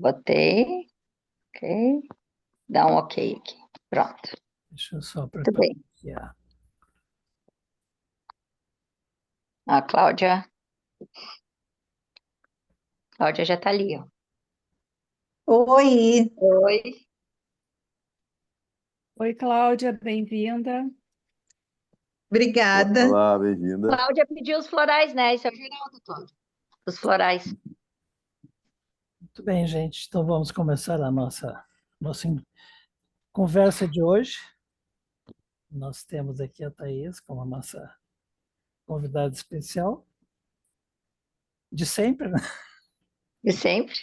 Botei, ok. Dá um ok aqui. Pronto. Deixa eu só Muito preparar bem. aqui. A Cláudia já está ali, ó. Oi, Oi. Oi, Cláudia, bem-vinda. obrigada. Olá, bem-vinda. Cláudia pediu os florais, né? Esse é o Geraldo, Cláudia. Os florais. Muito bem, gente. Então vamos começar a nossa conversa de hoje. Nós temos aqui a Thaís como a nossa convidada especial, de sempre, né? De sempre.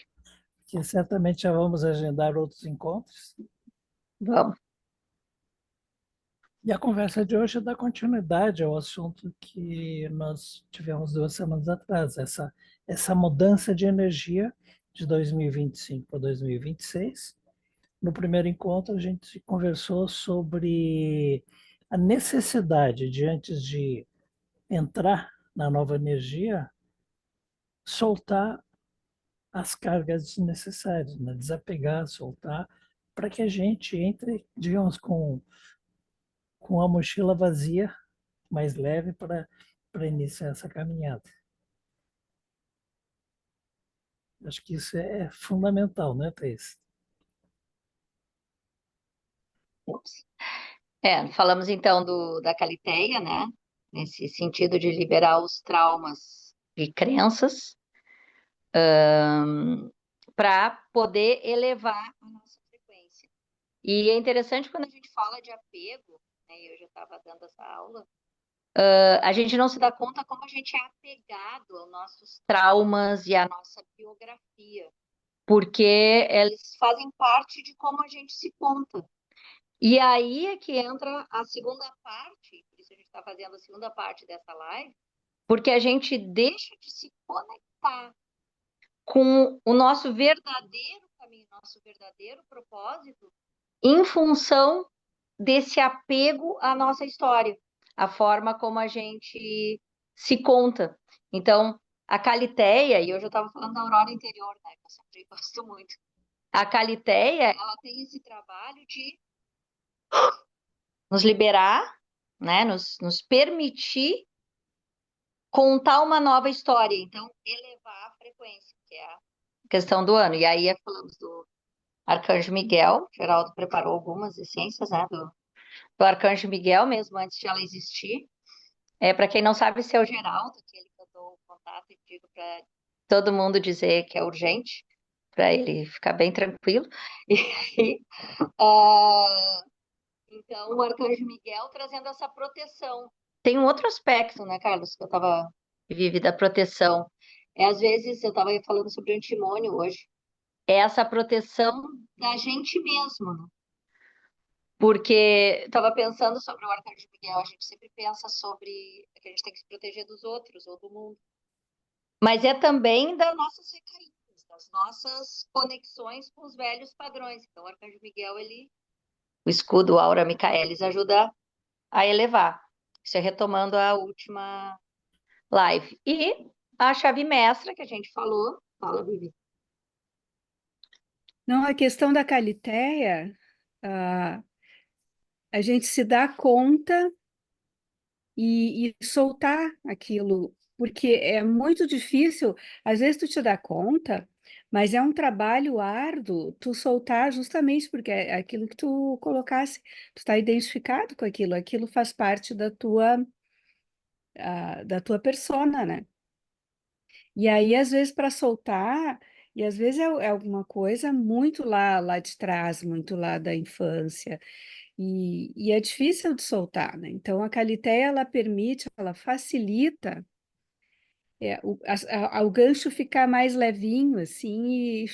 Que certamente já vamos agendar outros encontros. Vamos. E a conversa de hoje dá continuidade ao assunto que nós tivemos 2 semanas atrás, essa mudança de energia de 2025 para 2026. No primeiro encontro, a gente conversou sobre a necessidade de, antes de entrar na nova energia, soltar as cargas desnecessárias, né? Desapegar, soltar, para que a gente entre, digamos, com a mochila vazia, mais leve, para iniciar essa caminhada. Acho que isso é fundamental, né, Thais? Falamos então da Calitéia, né? Nesse sentido de liberar os traumas de crenças, para poder elevar a nossa frequência. E é interessante quando a gente fala de apego, né? Eu já estava dando essa aula. A gente não se dá conta como a gente é apegado aos nossos traumas e à nossa biografia, porque eles fazem parte de como a gente se conta. E aí é que entra a segunda parte, por isso a gente está fazendo a segunda parte dessa live, porque a gente deixa de se conectar com o nosso verdadeiro caminho, nosso verdadeiro propósito, em função desse apego à nossa história, a forma como a gente se conta. Então, a Calitéia, e hoje eu estava falando da aurora interior, né, que eu sempre gosto muito. A Calitéia, ela tem esse trabalho de nos liberar, né, nos permitir contar uma nova história, então elevar a frequência, que é a questão do ano. E aí falamos do Arcanjo Miguel, Geraldo preparou algumas essências, né, do Arcanjo Miguel, mesmo antes de ela existir. Para quem não sabe, esse é o Geraldo, aquele que eu dou o contato e digo para todo mundo dizer que é urgente, para ele ficar bem tranquilo. E, então, o Arcanjo Miguel trazendo essa proteção. Tem um outro aspecto, né, Carlos, que eu estava vive da proteção. Às vezes, eu estava falando sobre o antimônio hoje, é essa proteção da gente mesmo, né? Porque estava pensando sobre o Arcanjo Miguel, a gente sempre pensa sobre que a gente tem que se proteger dos outros ou do mundo. Mas é também das nossas recaídas, das nossas conexões com os velhos padrões. Então, o Arcanjo Miguel, o escudo Aura Michaelis ajuda a elevar. Isso é retomando a última live. E a chave mestra que a gente falou, fala, Vivi. Não, a questão da Calitéia, a gente se dá conta e soltar aquilo, porque é muito difícil, às vezes tu te dá conta, mas é um trabalho árduo tu soltar justamente porque é aquilo que tu colocasse, tu está identificado com aquilo, aquilo faz parte da tua persona, né? E aí, às vezes, para soltar, e às vezes é alguma coisa muito lá de trás, muito lá da infância, e é difícil de soltar, né? Então, a Calitéia, ela permite, ela facilita o gancho ficar mais levinho, assim, e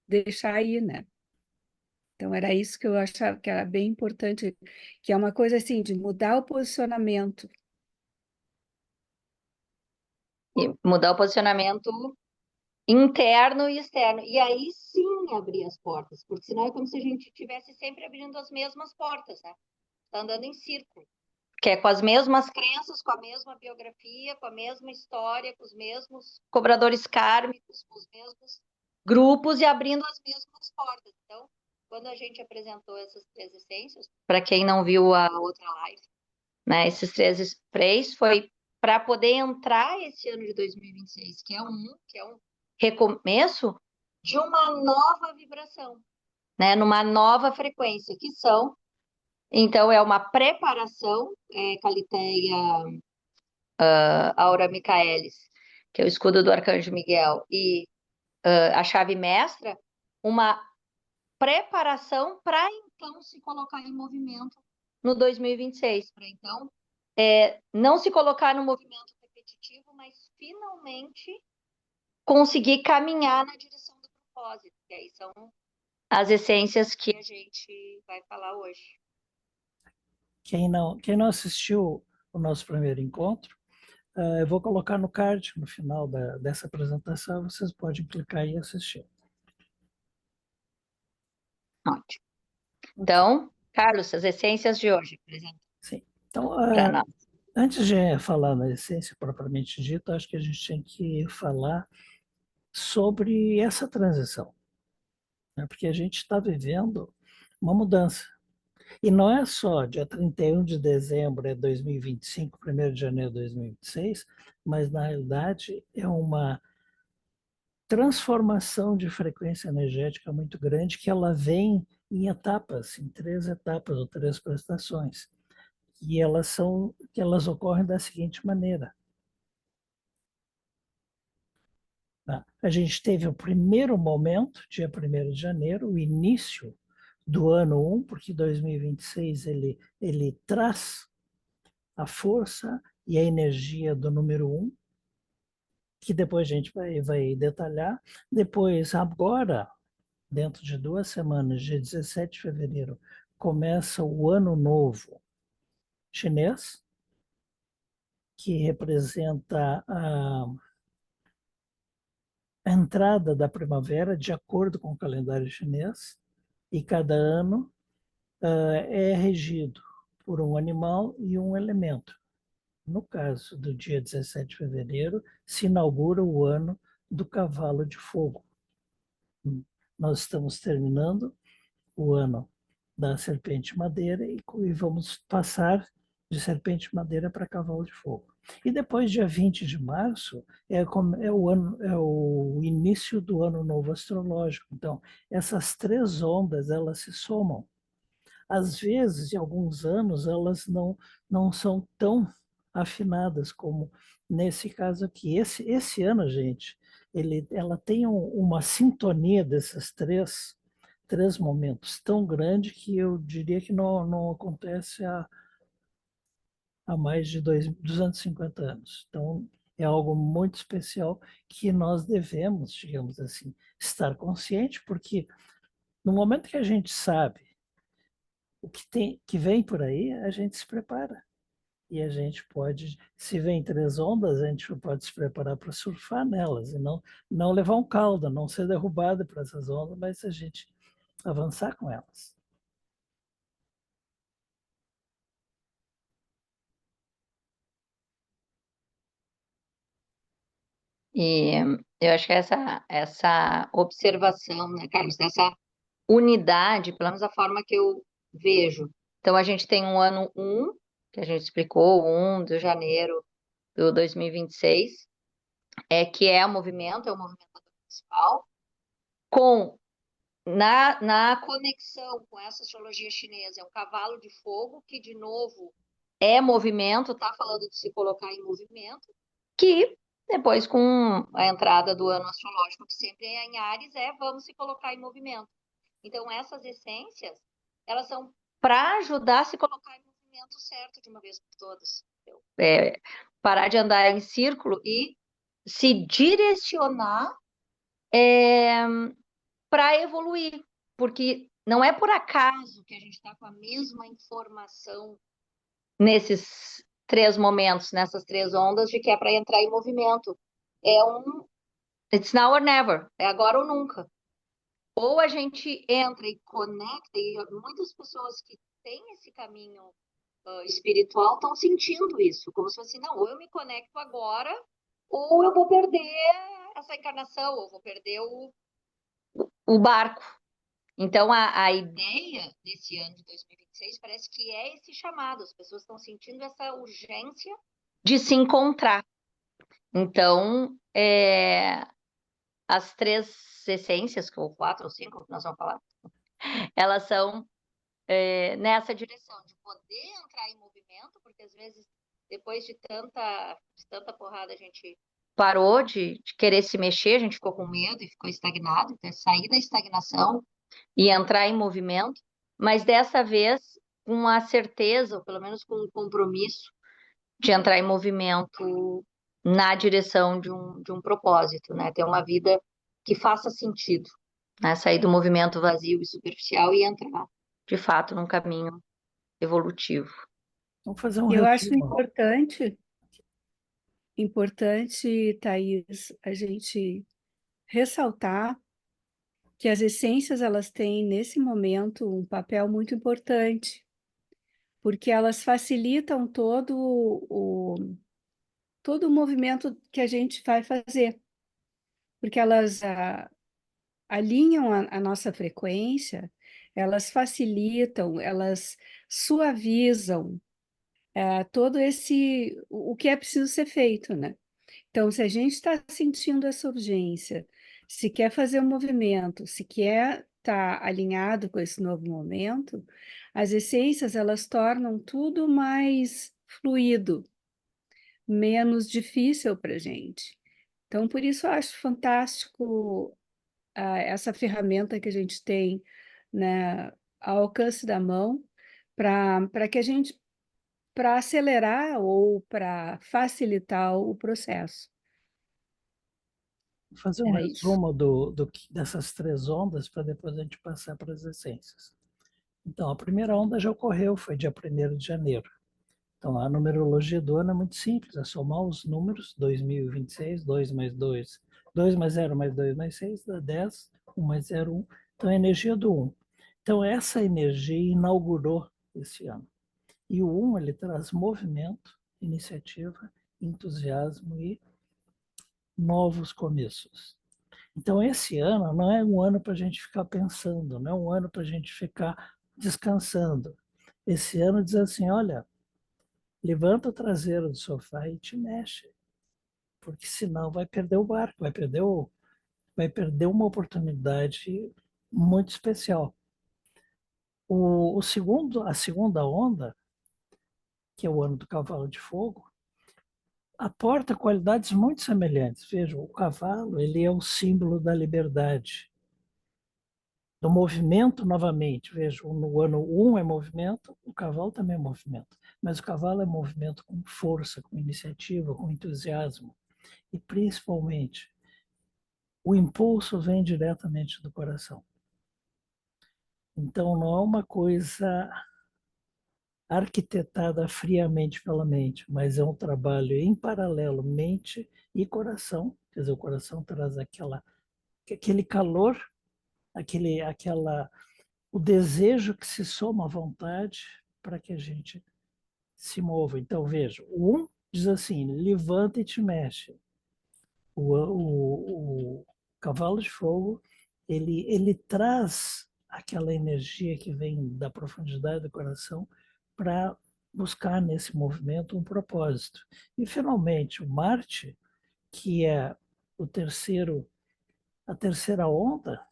deixar aí, né? Então, era isso que eu achava que era bem importante, que é uma coisa, assim, de mudar o posicionamento. E mudar o posicionamento interno e externo. E aí sim abrir as portas, porque senão é como se a gente estivesse sempre abrindo as mesmas portas, né? Tá andando em círculo. Que é com as mesmas crenças, com a mesma biografia, com a mesma história, com os mesmos cobradores kármicos, com os mesmos grupos e abrindo as mesmas portas. Então, quando a gente apresentou essas 3 essências, para quem não viu a outra live, né, esses 3 sprays foi para poder entrar esse ano de 2026, que é um recomeço de uma nova vibração, né, numa nova frequência, que são, então, é uma preparação, Calitéia Aura Michaelis, que é o escudo do Arcanjo Miguel, e a chave mestra, uma preparação para então se colocar em movimento no 2026, para então não se colocar no movimento repetitivo, mas finalmente conseguir caminhar na direção do propósito, que aí são as essências que a gente vai falar hoje. Quem não assistiu o nosso primeiro encontro, eu vou colocar no card no final dessa apresentação, vocês podem clicar e assistir. Ótimo. Então, Carlos, as essências de hoje, apresenta Sim. Então, para nós. antes de falar na essência propriamente dita, acho que a gente tem que falar sobre essa transição, né? Porque a gente está vivendo uma mudança. E não é só dia 31 de dezembro de 2025, 1º de janeiro de 2026, mas na realidade é uma transformação de frequência energética muito grande que ela vem em etapas, em 3 etapas ou 3 prestações. E elas ocorrem da seguinte maneira. Tá? A gente teve o primeiro momento, dia 1º de janeiro, o início do ano 1, porque 2026 ele traz a força e a energia do número 1, que depois a gente vai detalhar. Depois, agora, dentro de 2 semanas, dia 17 de fevereiro, começa o Ano Novo Chinês, que representa a entrada da primavera de acordo com o calendário chinês, e cada ano é regido por um animal e um elemento. No caso do dia 17 de fevereiro, se inaugura o ano do cavalo de fogo. Nós estamos terminando o ano da serpente madeira e vamos passar de serpente madeira para cavalo de fogo. E depois, dia 20 de março, é o início do ano novo astrológico. Então, essas 3 ondas, elas se somam. Às vezes, em alguns anos, elas não são tão afinadas como nesse caso aqui. Esse ano, gente, ela tem uma sintonia desses 3 momentos tão grande que eu diria que não acontece há mais de 250 anos. Então, é algo muito especial que nós devemos, digamos assim, estar consciente, porque no momento que a gente sabe o que vem por aí, a gente se prepara. E a gente pode, se vem 3 ondas, a gente pode se preparar para surfar nelas e não levar um caldo, não ser derrubado por essas ondas, mas a gente avançar com elas. E eu acho que essa observação, né, Carlos, dessa unidade, pelo menos a forma que eu vejo. Então, a gente tem um ano 1, que a gente explicou, 1 de janeiro do 2026, que é o movimento principal, na conexão com essa astrologia chinesa, é um cavalo de fogo, que, de novo, é movimento, está falando de se colocar em movimento, que depois, com a entrada do ano astrológico, que sempre é em Áries, vamos se colocar em movimento. Então, essas essências, elas são para ajudar a se colocar em movimento certo de uma vez por todas. Parar de andar em círculo e se direcionar para evoluir, porque não é por acaso que a gente está com a mesma informação nesses 3 momentos, nessas 3 ondas, de que é para entrar em movimento. It's now or never, é agora ou nunca. Ou a gente entra e conecta, e muitas pessoas que têm esse caminho espiritual estão sentindo isso, como se fosse assim, não, ou eu me conecto agora, ou eu vou perder essa encarnação, ou vou perder o barco. Então, a ideia desse ano de 2026 parece que é esse chamado. As pessoas estão sentindo essa urgência de se encontrar. Então, as 3 essências, ou 4 ou 5, que nós vamos falar, elas são nessa direção, de poder entrar em movimento, porque às vezes, depois de tanta porrada, a gente parou de querer se mexer, a gente ficou com medo e ficou estagnado. Então, sair da estagnação e entrar em movimento, mas dessa vez com a certeza, ou pelo menos com um compromisso, de entrar em movimento na direção de um propósito, né? Ter uma vida que faça sentido, né? Sair do movimento vazio e superficial e entrar, de fato, num caminho evolutivo. Vamos fazer um Eu acho resumo. importante, Thaís, a gente ressaltar que as essências elas têm nesse momento um papel muito importante, porque elas facilitam todo o movimento que a gente vai fazer, porque elas alinham a nossa frequência, elas facilitam, elas suavizam todo o que é preciso ser feito, né? Então, se a gente está sentindo essa urgência, se quer fazer um movimento, se quer estar alinhado com esse novo momento, as essências elas tornam tudo mais fluido, menos difícil para a gente. Então, por isso eu acho fantástico essa ferramenta que a gente tem, né, ao alcance da mão, para que a gente, para acelerar ou para facilitar o processo. Vou fazer um Era isso. resumo dessas 3 ondas para depois a gente passar para as essências. Então, a primeira onda já ocorreu, foi dia 1º de janeiro. Então, a numerologia do ano é muito simples, é somar os números, 2026, 2 mais 2, 2 mais 0 mais 2 mais 6, dá 10, 1 mais 0, 1. Então, é a energia do 1. Então, essa energia inaugurou esse ano. E o 1, ele traz movimento, iniciativa, entusiasmo e novos começos. Então, esse ano não é um ano para a gente ficar pensando, não é um ano para a gente ficar descansando. Esse ano diz assim, olha, levanta o traseiro do sofá e te mexe, porque senão vai perder o barco, vai perder uma oportunidade muito especial. A segunda onda, que é o ano do cavalo de fogo, aporta qualidades muito semelhantes. Veja, o cavalo, ele é o símbolo da liberdade, do movimento novamente. Veja, no ano 1 é movimento, o cavalo também é movimento, mas o cavalo é movimento com força, com iniciativa, com entusiasmo. E, principalmente, o impulso vem diretamente do coração. Então, não é uma coisa arquitetada friamente pela mente, mas é um trabalho em paralelo, mente e coração. Quer dizer, o coração traz aquele calor, o desejo que se soma à vontade para que a gente se mova. Então, veja, o 1 diz assim, levanta e te mexe. O cavalo de fogo, ele traz aquela energia que vem da profundidade do coração para buscar nesse movimento um propósito. E, finalmente, o Marte, que é a terceira onda,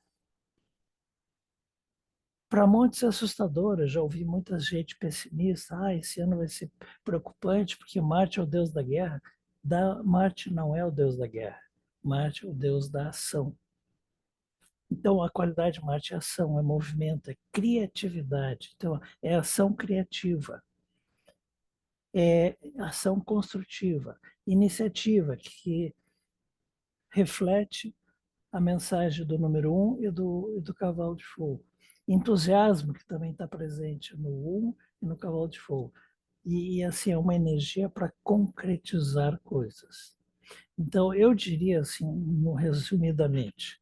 para muitos é assustadora. Já ouvi muita gente pessimista. Esse ano vai ser preocupante porque Marte é o deus da guerra. Marte não é o deus da guerra. Marte é o deus da ação. Então, a qualidade de Marte é ação, é movimento, é criatividade. Então, é ação criativa, é ação construtiva, iniciativa que reflete a mensagem do número 1 e do cavalo de fogo. Entusiasmo, que também está presente no 1 e no cavalo de fogo. E assim, é uma energia para concretizar coisas. Então, eu diria assim, resumidamente,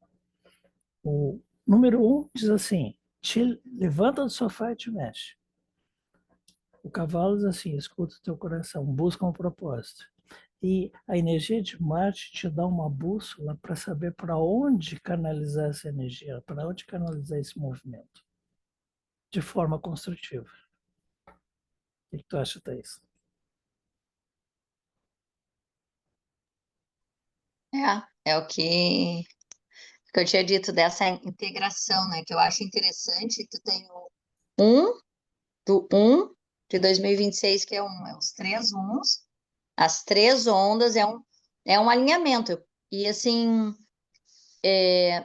o número 1 diz assim, te levanta do sofá e te mexe. O cavalo diz assim, escuta o teu coração, busca um propósito. E a energia de Marte te dá uma bússola para saber para onde canalizar essa energia, para onde canalizar esse movimento, de forma construtiva. O que tu acha, Thaís? É o que eu tinha dito dessa integração, né? Que eu acho interessante. Tu tem o 1 do 1 de 2026, que é os três uns, as três ondas, é um alinhamento. E assim,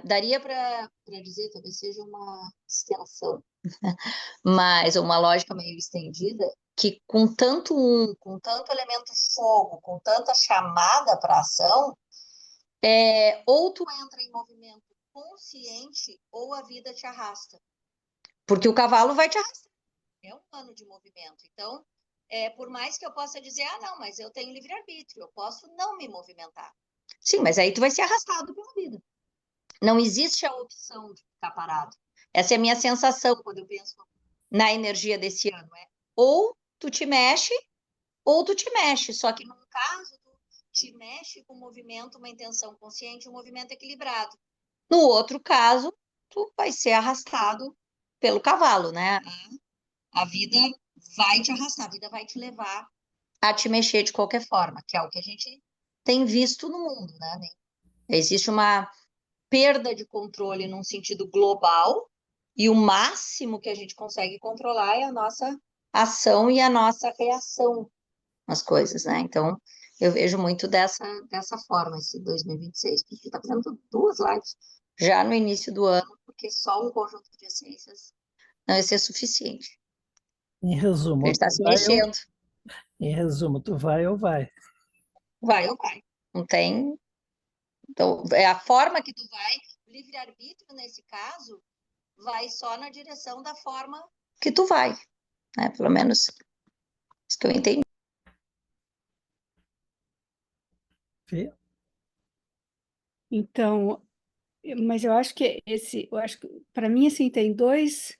daria para dizer, talvez seja uma extensão, mas uma lógica meio estendida, que com tanto elemento fogo, com tanta chamada para ação, ou tu entra em movimento consciente ou a vida te arrasta. Porque o cavalo vai te arrastar. É um ano de movimento. Então, por mais que eu possa dizer, não, mas eu tenho livre-arbítrio, eu posso não me movimentar. Sim, mas aí tu vai ser arrastado pela vida. Não existe a opção de ficar parado. Essa é a minha sensação quando eu penso na energia desse ano. Ou tu te mexe, ou tu te mexe. Só que num caso, tu te mexe com um movimento, uma intenção consciente, um movimento equilibrado. No outro caso, tu vai ser arrastado pelo cavalo, né? A vida vai te arrastar, a vida vai te levar a te mexer de qualquer forma, que é o que a gente tem visto no mundo, né? Existe uma perda de controle num sentido global, e o máximo que a gente consegue controlar é a nossa ação e a nossa reação às coisas, né? Então, eu vejo muito dessa forma esse 2026, porque está fazendo duas lives já no início do ano, porque só um conjunto de essências não ia ser suficiente. Em A resumo, gente está tu se vai ou, mexendo, em resumo, tu vai ou vai. vai ou vai. Não tem. Então, é a forma que tu vai, livre-arbítrio nesse caso, vai só na direção da forma que tu vai, né? Pelo menos isso que eu entendi. Fê? Então, mas eu acho que para mim assim tem duas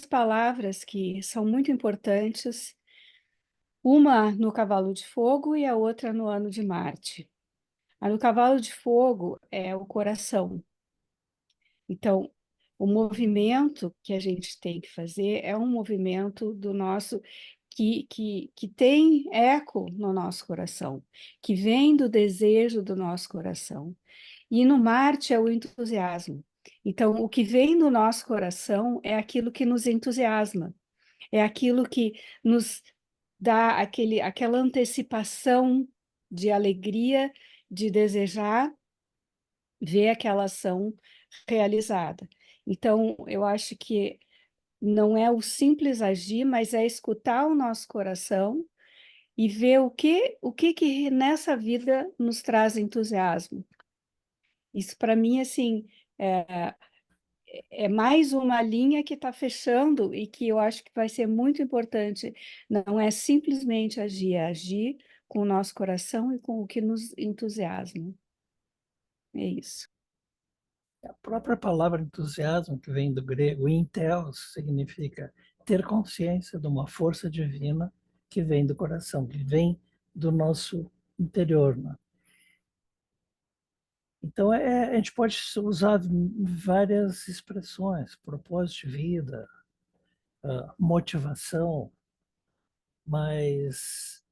palavras que são muito importantes, uma no cavalo de fogo e a outra no ano de Marte. A no cavalo de fogo é o coração. Então, o movimento que a gente tem que fazer é um movimento do nosso que tem eco no nosso coração, que vem do desejo do nosso coração. E no Marte é o entusiasmo. Então, o que vem do nosso coração é aquilo que nos entusiasma, é aquilo que nos dá aquela antecipação de alegria, de desejar ver aquela ação realizada. Então, eu acho que não é o simples agir, mas é escutar o nosso coração e ver o que nessa vida nos traz entusiasmo. Isso, para mim, assim, é mais uma linha que está fechando e que eu acho que vai ser muito importante. Não é simplesmente agir, é agir com o nosso coração e com o que nos entusiasma. É isso. A própria palavra entusiasmo, que vem do grego entheos, significa ter consciência de uma força divina que vem do coração, que vem do nosso interior, né? Então, a gente pode usar várias expressões, propósito de vida, motivação, mas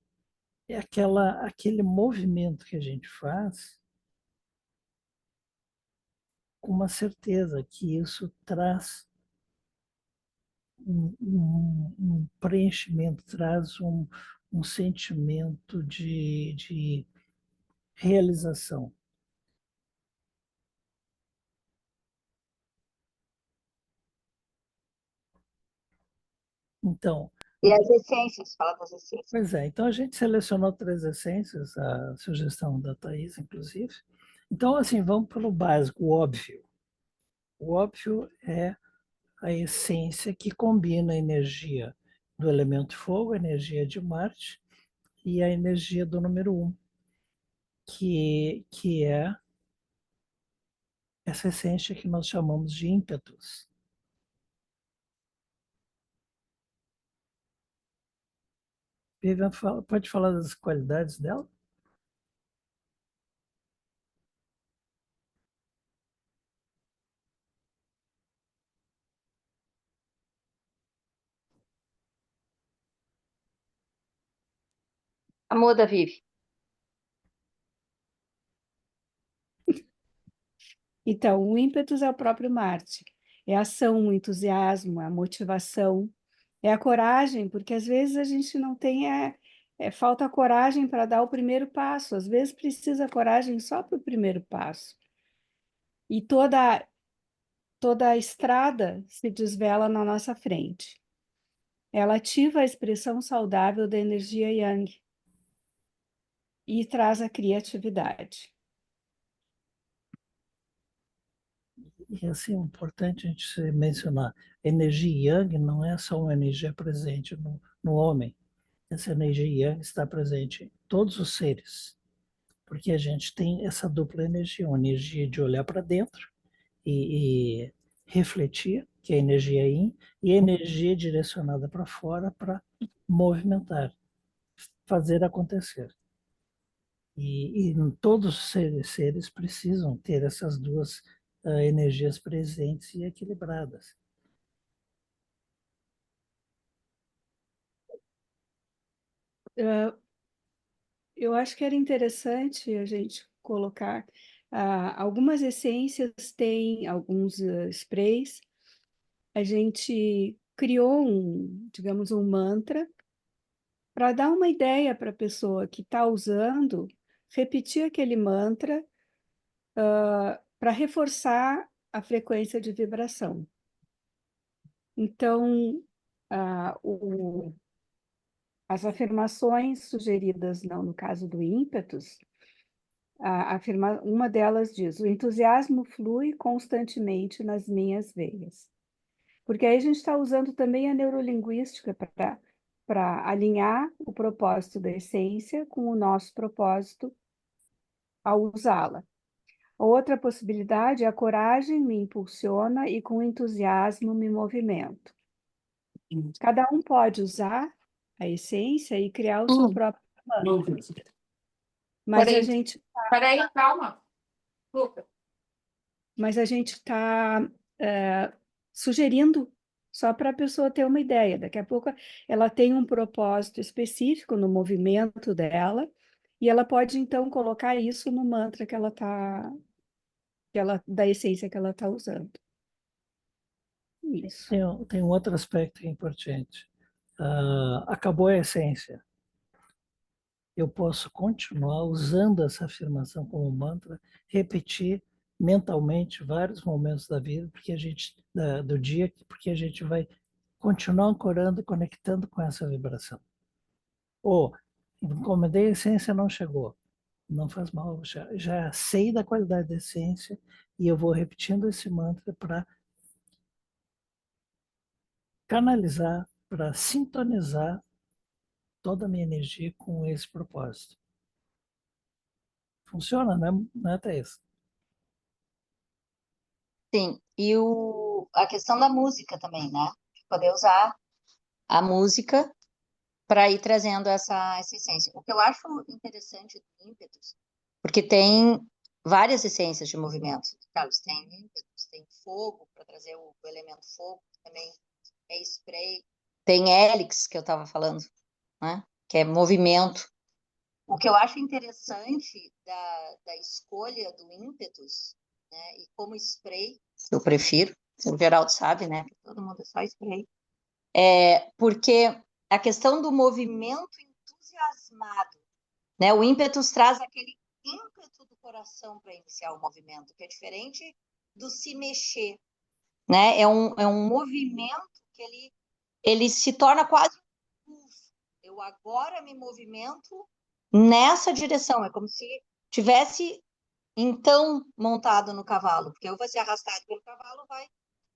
é aquele movimento que a gente faz com uma certeza que isso traz um preenchimento, traz um sentimento de realização. Então, E as essências, fala das essências. pois é, então a gente selecionou 3 essências, a sugestão da Thaís, inclusive. Então, assim, vamos pelo básico, o óbvio. O óbvio é a essência que combina a energia do elemento fogo, a energia de Marte, e a energia do número 1, que é essa essência que nós chamamos de ímpetus. Vivian, pode falar das qualidades dela? A muda vive. Então, o ímpetus é o próprio Marte. É a ação, o entusiasmo, a motivação, é a coragem, porque às vezes a gente não tem, falta coragem para dar o primeiro passo, às vezes precisa coragem só para o primeiro passo. E toda a estrada se desvela na nossa frente. Ela ativa a expressão saudável da energia Yang e traz a criatividade. E assim, é importante a gente mencionar, energia Yang não é só uma energia presente no homem. Essa energia Yang está presente em todos os seres, porque a gente tem essa dupla energia, uma energia de olhar para dentro e refletir, que é a energia Yin, e a energia direcionada para fora para movimentar, fazer acontecer. E todos os seres precisam ter essas duas energias presentes e equilibradas. Eu acho que era interessante a gente colocar algumas essências têm alguns sprays. A gente criou digamos, um mantra para dar uma ideia para a pessoa que está usando, repetir aquele mantra para reforçar a frequência de vibração. Então, ah, o, as afirmações sugeridas no caso do ímpetus, uma delas diz: o entusiasmo flui constantemente nas minhas veias. Porque aí a gente está usando também a neurolinguística para alinhar o propósito da essência com o nosso propósito ao usá-la. A outra possibilidade é a coragem me impulsiona e com entusiasmo me movimento. Cada um pode usar a essência e criar o seu próprio mantra. Mas a gente Peraí, calma. Luca. mas a gente está sugerindo só para a pessoa ter uma ideia. Daqui a pouco ela tem um propósito específico no movimento dela e ela pode então colocar isso no mantra da essência que ela está usando. Isso. Tem um outro aspecto que é importante. Acabou a essência. Eu posso continuar usando essa afirmação como mantra, repetir mentalmente vários momentos da vida, do dia, porque a gente vai continuar ancorando e conectando com essa vibração. Ou, encomendei a essência, não chegou. Não faz mal, já sei da qualidade da essência e eu vou repetindo esse mantra para canalizar, para sintonizar toda a minha energia com esse propósito. Funciona, né, Thaís? Sim, e a questão da música também, né? Poder usar a música para ir trazendo essa essência. O que eu acho interessante do ímpetus, porque tem várias essências de movimento. Carlos, tem ímpetus, tem fogo, para trazer o elemento fogo, também é spray. Tem hélix, que eu estava falando, né? Que é movimento. O que eu acho interessante da escolha do ímpetus, né? E como spray, eu prefiro, o Geraldo sabe, né? Todo mundo é só spray. Porque a questão do movimento entusiasmado, né? O ímpetus traz aquele ímpeto do coração para iniciar o movimento, que é diferente do se mexer, né? É um movimento que ele se torna quase um pulso. Eu agora me movimento nessa direção, é como se tivesse então montado no cavalo, porque eu vou ser arrastado pelo cavalo, vai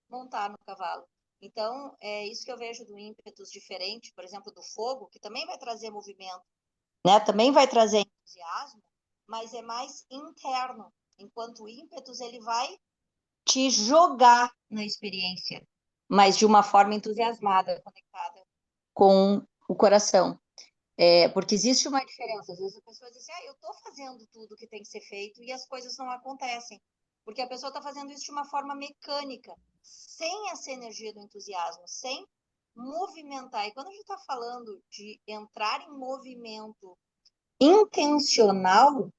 montar no cavalo. Então, é isso que eu vejo do ímpetus diferente, por exemplo, do fogo, que também vai trazer movimento, né? Também vai trazer entusiasmo, mas é mais interno, enquanto o ímpetus ele vai te jogar na experiência, mas de uma forma entusiasmada, conectada com o coração. Porque existe uma diferença. Às vezes a pessoa diz assim, eu estou fazendo tudo que tem que ser feito e as coisas não acontecem. Porque a pessoa está fazendo isso de uma forma mecânica, sem essa energia do entusiasmo, sem movimentar. E quando a gente está falando de entrar em movimento intencional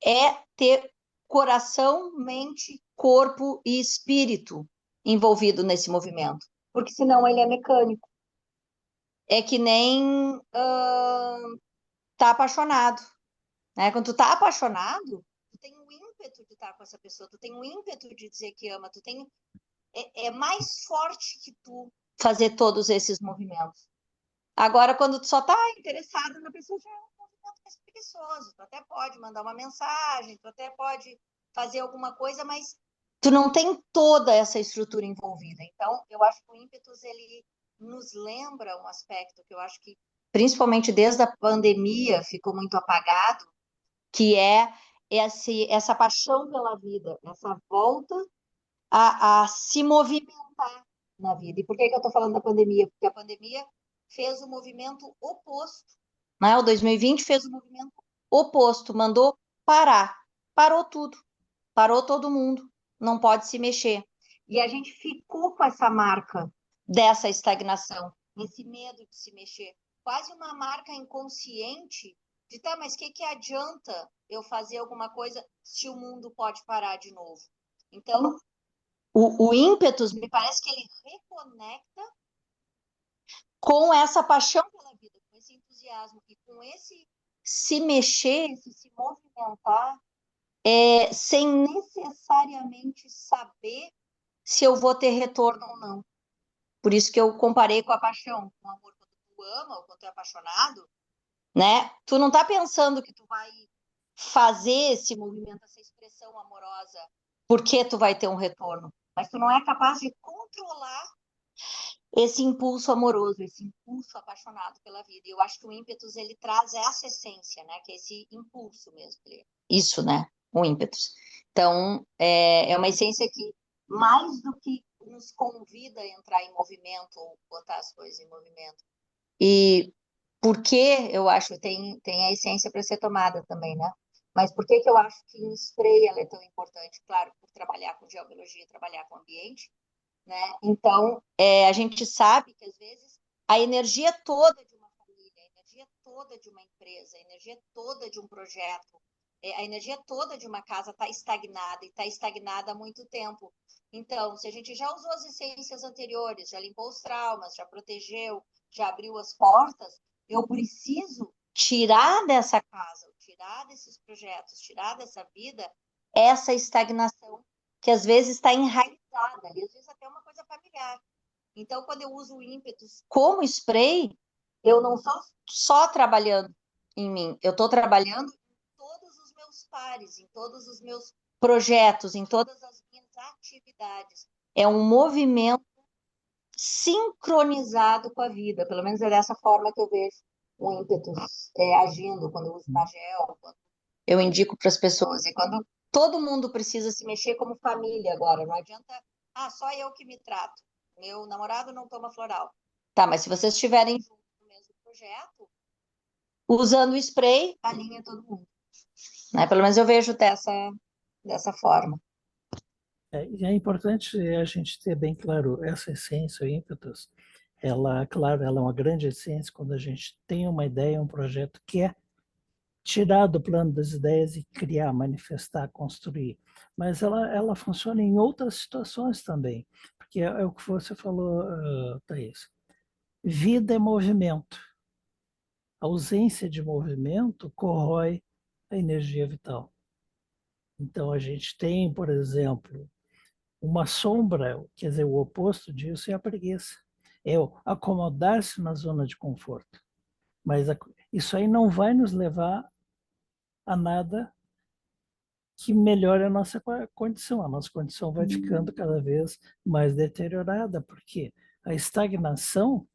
é ter coração, mente, corpo e espírito envolvido nesse movimento, porque senão ele é mecânico. É que nem tá apaixonado, né? Quando tu tá apaixonado, tu tem o ímpeto de estar com essa pessoa, tu tem o ímpeto de dizer que ama, tu tem é mais forte que tu fazer todos esses movimentos. Agora, quando tu só tá interessado na pessoa, já é um movimento mais preguiçoso. Tu até pode mandar uma mensagem, tu até pode fazer alguma coisa, mas tu não tem toda essa estrutura envolvida. Então, eu acho que o ímpetus, ele nos lembra um aspecto que eu acho que, principalmente desde a pandemia, ficou muito apagado, que é essa paixão pela vida, essa volta a se movimentar na vida. E por que eu estou falando da pandemia? Porque a pandemia fez o movimento oposto, né? O 2020 fez o movimento oposto, mandou parar, parou tudo, parou todo mundo, não pode se mexer. E a gente ficou com essa marca dessa estagnação, esse medo de se mexer, quase uma marca inconsciente de, tá, mas que adianta eu fazer alguma coisa se o mundo pode parar de novo? Então, o ímpetus, me parece que ele reconecta com essa paixão pela vida, com esse entusiasmo e com esse se mexer, esse se movimentar, sem necessariamente saber se eu vou ter retorno ou não. Por isso que eu comparei com a paixão, com o amor. Quando tu ama ou quando tu é apaixonado, né? Tu não tá pensando que tu vai fazer esse movimento, essa expressão amorosa, porque tu vai ter um retorno. Mas tu não é capaz de controlar esse impulso amoroso, esse impulso apaixonado pela vida. E eu acho que o ímpetus, ele traz essa essência, né? Que é esse impulso mesmo. Isso, né? O ímpetus. Então, é uma essência que, mais do que nos convida a entrar em movimento ou botar as coisas em movimento. E por que eu acho que tem a essência para ser tomada também, né? Mas por que eu acho que o spray ela é tão importante? Claro, por trabalhar com geobiologia, trabalhar com ambiente, né? Então, a gente sabe que, às vezes, a energia toda de uma família, a energia toda de uma empresa, a energia toda de um projeto, a energia toda de uma casa está estagnada, e está estagnada há muito tempo. Então, se a gente já usou as essências anteriores, já limpou os traumas, já protegeu, já abriu as portas, eu preciso tirar dessa casa, tirar desses projetos, tirar dessa vida, essa estagnação que às vezes está enraizada ali, às vezes até uma coisa familiar. Então, quando eu uso o ímpetus como spray, eu não estou só trabalhando em mim, eu estou trabalhando em todos os meus pares, em todos os meus projetos, em todas as minhas atividades. É um movimento sincronizado com a vida, pelo menos é dessa forma que eu vejo o ímpetus agindo, quando eu uso Bagel, quando eu indico para as pessoas, e quando todo mundo precisa se mexer como família agora, não adianta, só eu que me trato, meu namorado não toma floral. Tá, mas se vocês estiverem juntos no mesmo projeto, usando o spray, alinha todo mundo. Né? Pelo menos eu vejo dessa forma. E é importante a gente ter bem claro essa essência, o ímpetus. Ela, claro, ela é uma grande essência quando a gente tem uma ideia, um projeto que é tirar do plano das ideias e criar, manifestar, construir. Mas ela funciona em outras situações também, porque é o que você falou, Thaís. Vida é movimento. A ausência de movimento corrói a energia vital. Então, a gente tem, por exemplo, uma sombra, quer dizer, o oposto disso é a preguiça. É o acomodar-se na zona de conforto. Mas isso aí não vai nos levar a nada que melhore a nossa condição. A nossa condição vai ficando cada vez mais deteriorada, porque a estagnação,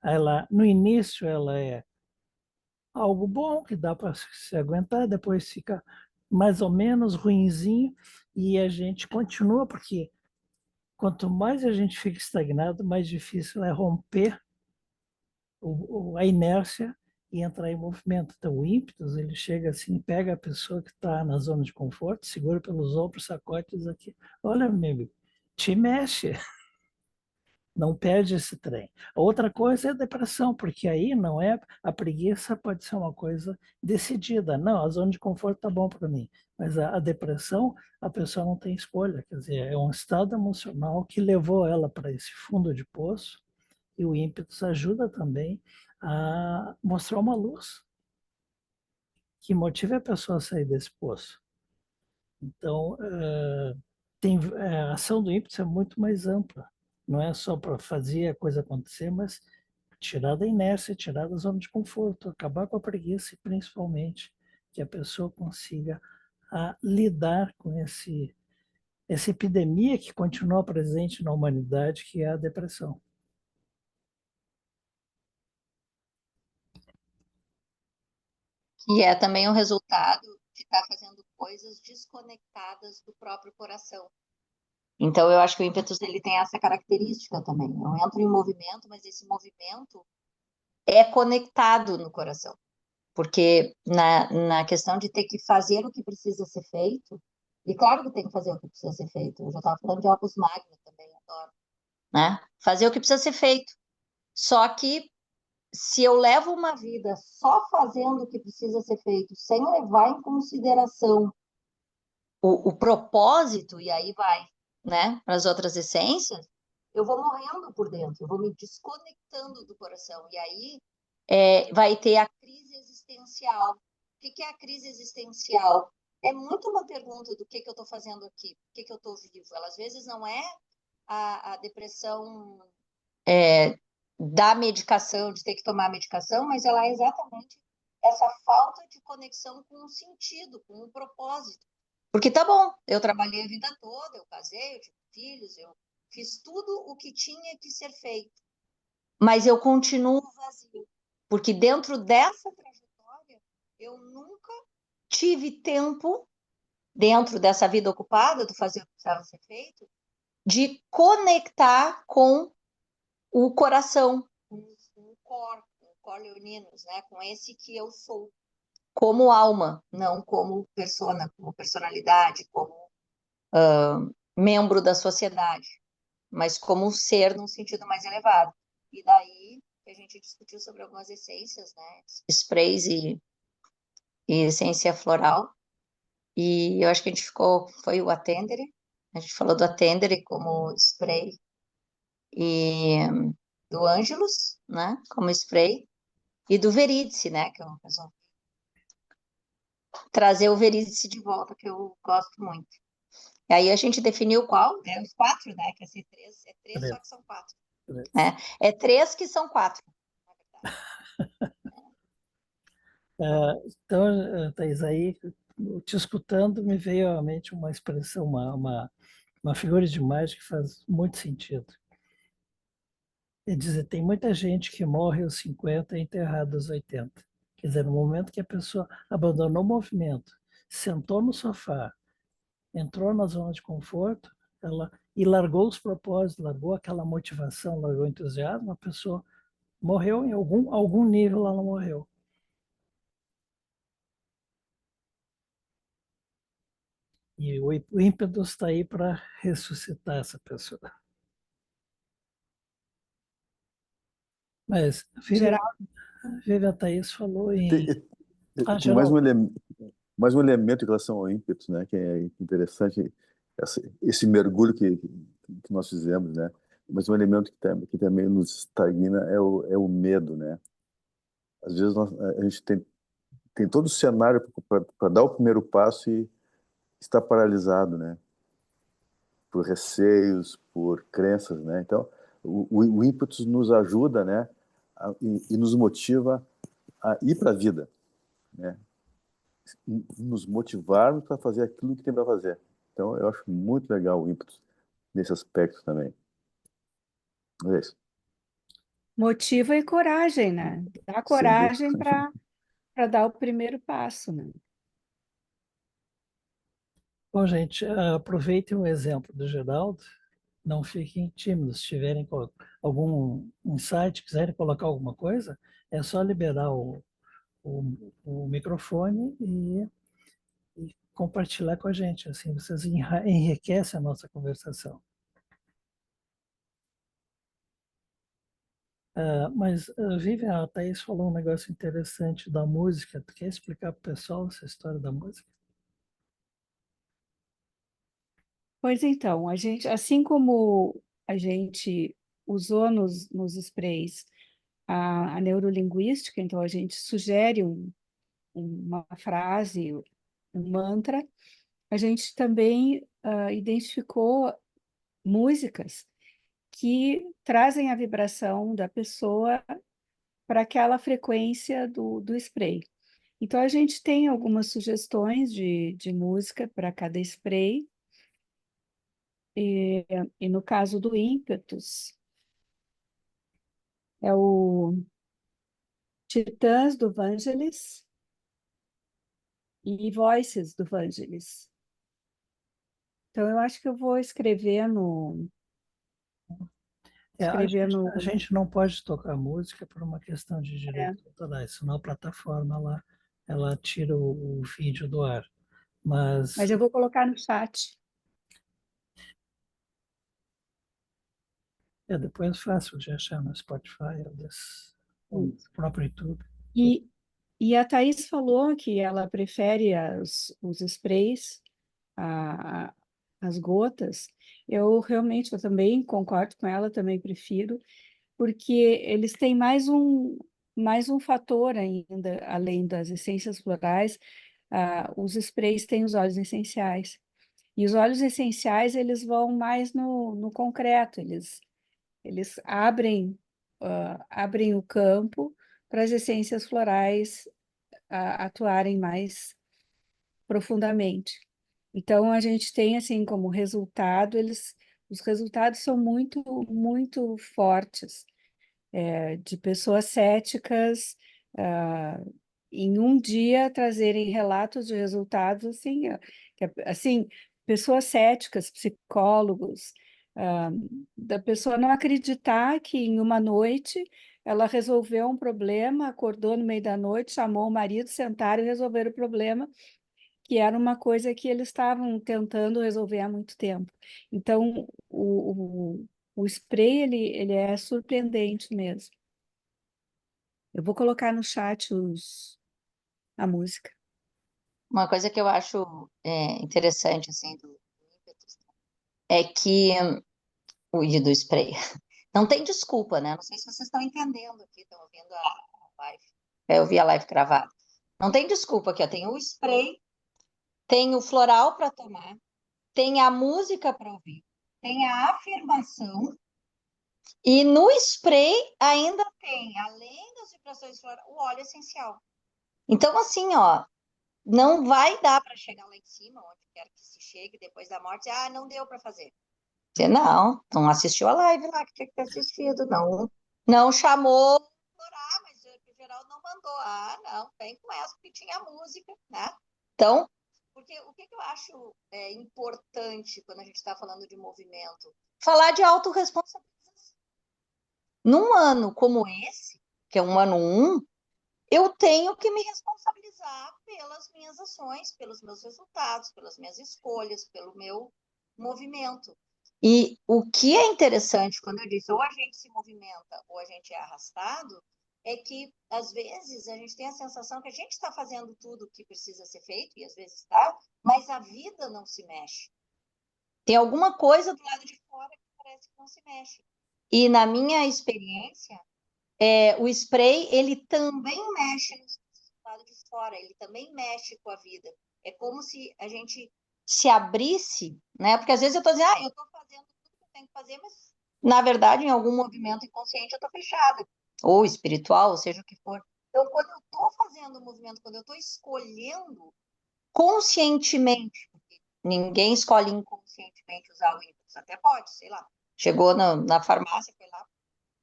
ela, no início, ela é algo bom, que dá para se aguentar, depois fica mais ou menos ruinzinho, e a gente continua, porque quanto mais a gente fica estagnado, mais difícil é romper a inércia e entrar em movimento. Então, o ímpetus, ele chega assim, pega a pessoa que está na zona de conforto, segura pelos ombros, sacode e diz aqui, olha, meu amigo, te mexe. não perde esse trem. A outra coisa é a depressão, porque aí não é, a preguiça pode ser uma coisa decidida. Não, a zona de conforto está bom para mim, mas a depressão, a pessoa não tem escolha, quer dizer, é um estado emocional que levou ela para esse fundo de poço, e o ímpetus ajuda também a mostrar uma luz que motive a pessoa a sair desse poço. Então, a ação do ímpetus é muito mais ampla. Não é só para fazer a coisa acontecer, mas tirar da inércia, tirar da zona de conforto, acabar com a preguiça e, principalmente, que a pessoa consiga lidar com essa epidemia que continua presente na humanidade, que é a depressão. E é também o resultado de estar fazendo coisas desconectadas do próprio coração. Então, eu acho que o ímpetus ele tem essa característica também. Eu entro em movimento, mas esse movimento é conectado no coração. Porque na questão de ter que fazer o que precisa ser feito, e claro que tem que fazer o que precisa ser feito. Eu já estava falando de Opus Magna também, adoro. Né? Fazer o que precisa ser feito. Só que se eu levo uma vida só fazendo o que precisa ser feito, sem levar em consideração o propósito, e aí vai, né, para as outras essências, eu vou morrendo por dentro, eu vou me desconectando do coração, e aí vai ter a crise existencial. O que é a crise existencial? É muito uma pergunta do que eu estou fazendo aqui, por que eu estou vivo. Ela, às vezes, não é a depressão da medicação, de ter que tomar medicação, mas ela é exatamente essa falta de conexão com o sentido, com o propósito. Porque tá bom, eu trabalhei a vida toda, eu casei, eu tive filhos, eu fiz tudo o que tinha que ser feito, mas eu continuo vazio, porque dentro dessa trajetória eu nunca tive tempo, dentro dessa vida ocupada, do fazer o que precisava ser feito, de conectar com o coração, com o cor leoninos, né? Com esse que eu sou, como alma, não como persona, como personalidade, como membro da sociedade, mas como um ser num sentido mais elevado. E daí que a gente discutiu sobre algumas essências, né? Sprays e essência floral. E eu acho que a gente foi o Attendere, a gente falou do Attendere como spray e do Angelus, né, como spray, e do Verídice, né, que eu resolvi trazer o Verídice de volta, que eu gosto muito. E aí a gente definiu qual? Os 4, né, que é ser 3, é 3, só que são 4. É 3 que são 4, na verdade. Então, Thais, aí, te escutando, me veio à mente uma expressão, uma figura de imagem que faz muito sentido. É dizer, tem muita gente que morre aos 50 e é enterrada aos 80. Quer dizer, no momento que a pessoa abandonou o movimento, sentou no sofá, entrou na zona de conforto, e largou os propósitos, largou aquela motivação, largou o entusiasmo, a pessoa morreu em algum nível, ela morreu. E o ímpeto está aí para ressuscitar essa pessoa. Mas Vivian Thaís falou em... Tem mais um elemento em relação ao ímpeto, né, que é interessante, esse mergulho que nós fizemos, né? Mas um elemento que também nos estagna é o medo, né? Às vezes a gente tem todo o cenário para dar o primeiro passo e está paralisado, né? Por receios, por crenças, né? Então, o ímpeto nos ajuda, né? E nos motiva a ir para a vida, né? Nos motivarmos para fazer aquilo que tem para fazer. Então, eu acho muito legal o ímpeto nesse aspecto também. É isso. Motiva e coragem, né? Dá coragem para dar o primeiro passo, né? Bom, gente, aproveitem o exemplo do Geraldo, não fiquem tímidos. Se tiverem algum insight, quiserem colocar alguma coisa, é só liberar o microfone e compartilhar com a gente. Assim, vocês enriquecem a nossa conversação. Mas, Vivian, a Thaís falou um negócio interessante da música. Tu quer explicar para o pessoal essa história da música? Pois então, a gente, assim como a gente usou nos sprays a neurolinguística, então a gente sugere uma frase, um mantra, a gente também identificou músicas que trazem a vibração da pessoa para aquela frequência do spray. Então, a gente tem algumas sugestões de música para cada spray, e no caso do ímpetus, é o Titãs do Vangelis e Voices do Vangelis. Então, eu acho que eu vou escrever no. A Escrever gente, no. a gente não pode tocar música por uma questão de É, direitos autorais, senão a plataforma ela tira o vídeo do ar. Mas mas eu vou colocar no chat. depois é fácil de achar no Spotify ou no próprio YouTube. E, e a Thaís falou que ela prefere os sprays, a, a- as gotas. Eu também concordo com ela, também prefiro, porque eles têm mais um fator ainda, além das essências florais. Os sprays têm os óleos essenciais. E os óleos essenciais, eles vão mais no concreto, eles abrem o campo para as essências florais atuarem mais profundamente. Então, a gente tem, assim, como resultado, os resultados são muito, muito fortes, de pessoas céticas, ah, em um dia trazerem relatos de resultados, assim, assim, pessoas céticas, psicólogos, ah, da pessoa não acreditar que em uma noite ela resolveu um problema, acordou no meio da noite, chamou o marido, sentaram e resolveram o problema, que era uma coisa que eles estavam tentando resolver há muito tempo. Então, o spray, ele é surpreendente mesmo. Eu vou colocar no chat a música. Uma coisa que eu acho interessante, assim, do ímpetus, é que e do spray. Não tem desculpa, né? Não sei se vocês estão entendendo aqui, estão ouvindo a live. Eu vi a live gravada. Não tem desculpa aqui, ó. Tem o spray, tem o floral para tomar, tem a música para ouvir, tem a afirmação, e no spray ainda tem, além das vibrações florais, o óleo essencial. Então, assim, ó, não vai dar para chegar lá em cima, onde quer que se chegue depois da morte, não deu para fazer. Você não assistiu a live lá que tinha que ter assistido, não chamou orar, mas o Geraldo não mandou. Não, vem com essa, porque tinha música, né? Então, porque o que eu acho importante quando a gente está falando de movimento? Falar de autorresponsabilização. Num ano como esse, que é um ano 1, eu tenho que me responsabilizar pelas minhas ações, pelos meus resultados, pelas minhas escolhas, pelo meu movimento. E o que é interessante quando eu disse ou a gente se movimenta ou a gente é arrastado, é que às vezes a gente tem a sensação que a gente está fazendo tudo o que precisa ser feito, e às vezes está, mas a vida não se mexe. Tem alguma coisa do lado de fora que parece que não se mexe. E na minha experiência, o spray, ele também mexe no lado de fora, ele também mexe com a vida. É como se a gente se abrisse, né? Porque às vezes eu estou dizendo, eu estou fazendo tudo que eu tenho que fazer, mas na verdade, em algum movimento inconsciente, eu estou fechada, ou espiritual, ou seja o que for. Então, quando eu estou fazendo o movimento, quando eu estou escolhendo conscientemente, porque ninguém escolhe inconscientemente usar o ímpetus, até pode, sei lá. Chegou na farmácia, foi lá,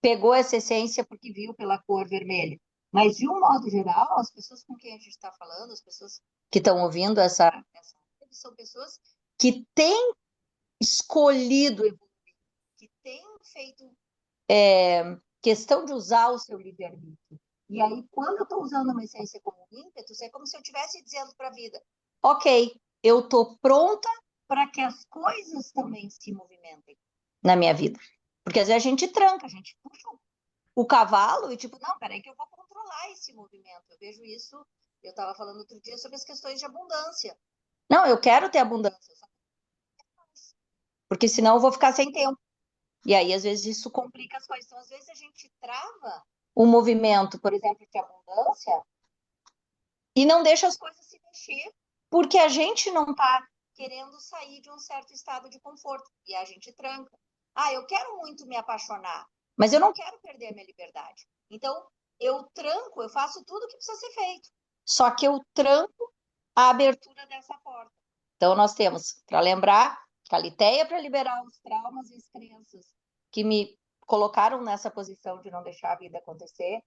pegou essa essência porque viu pela cor vermelha. Mas, de um modo geral, as pessoas com quem a gente está falando, as pessoas que estão ouvindo essa são pessoas que têm escolhido evoluir, que têm feito questão de usar o seu livre-arbítrio. E aí, quando eu estou usando uma essência como ímpetus, é como se eu estivesse dizendo para a vida, ok, eu estou pronta para que as coisas também se movimentem na minha vida. Porque às vezes a gente tranca, a gente puxa o cavalo e tipo, não, peraí que eu vou controlar esse movimento. Eu vejo isso, eu estava falando outro dia sobre as questões de abundância. Não, eu quero ter abundância, porque senão eu vou ficar sem tempo. E aí, às vezes, isso complica as coisas. Então, às vezes, a gente trava o movimento, por exemplo, de abundância e não deixa as coisas se mexer, porque a gente não está querendo sair de um certo estado de conforto. E a gente tranca. Ah, eu quero muito me apaixonar, mas eu não quero perder a minha liberdade. Então, eu tranco, eu faço tudo o que precisa ser feito. Só que eu tranco a abertura dessa porta. Então, nós temos, para lembrar, Calitéia para liberar os traumas e as crenças que me colocaram nessa posição de não deixar a vida acontecer.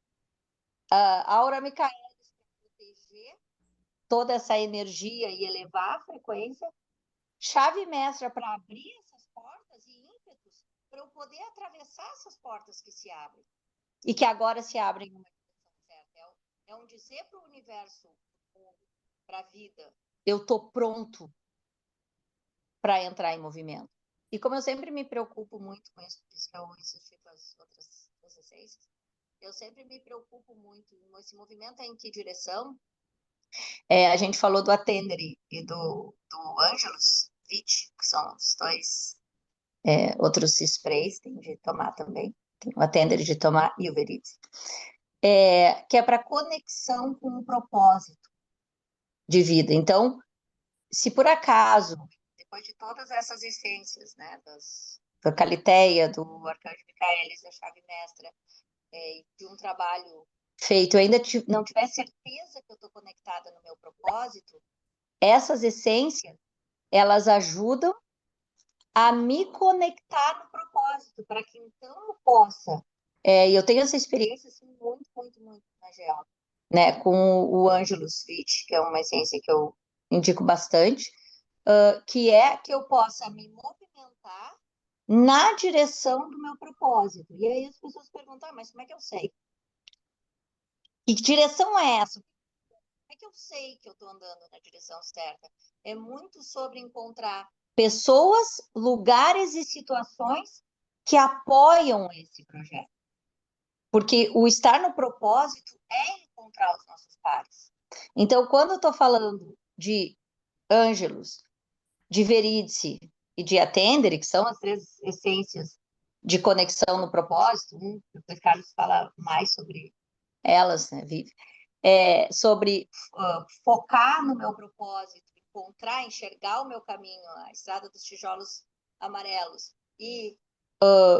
Aura Michaelis para proteger toda essa energia e elevar a frequência. Chave mestra para abrir essas portas e ímpetos para eu poder atravessar essas portas que se abrem. E que agora se abrem numa direção certa. É um dizer para o universo, para a vida, eu estou pronto para entrar em movimento. E como eu sempre me preocupo muito com isso, por isso que eu insisti com as outras essências, eu sempre me preocupo muito. Esse movimento é em que direção? A gente falou do Attendere e do Angelus Vit, que são os dois outros sprays, tem de tomar também. Tem o Attendere de tomar e o Veridis. Que é para conexão com o propósito de vida. Então, se por acaso, depois de todas essas essências, né, da Calitéia, do Arcanjo Micaelis, da Chave Mestra, de um trabalho feito, eu ainda não tiver certeza que eu estou conectada no meu propósito, essas essências, elas ajudam a me conectar no propósito, para que então eu possa. E eu tenho essa experiência assim, muito, muito, muito na geral, né, com o Angelus Vit, que é uma essência que eu indico bastante, que é que eu possa me movimentar na direção do meu propósito. E aí as pessoas perguntam, mas como é que eu sei? Que direção é essa? Como é que eu sei que eu estou andando na direção certa? É muito sobre encontrar pessoas, lugares e situações que apoiam esse projeto. Porque o estar no propósito é encontrar os nossos pares. Então, quando eu estou falando de Ângelus, de Verídice e de Attendere, que são as três essências de conexão no propósito, depois Carlos fala mais sobre elas, né, Vivi? Sobre focar no meu propósito, encontrar, enxergar o meu caminho, a estrada dos tijolos amarelos, e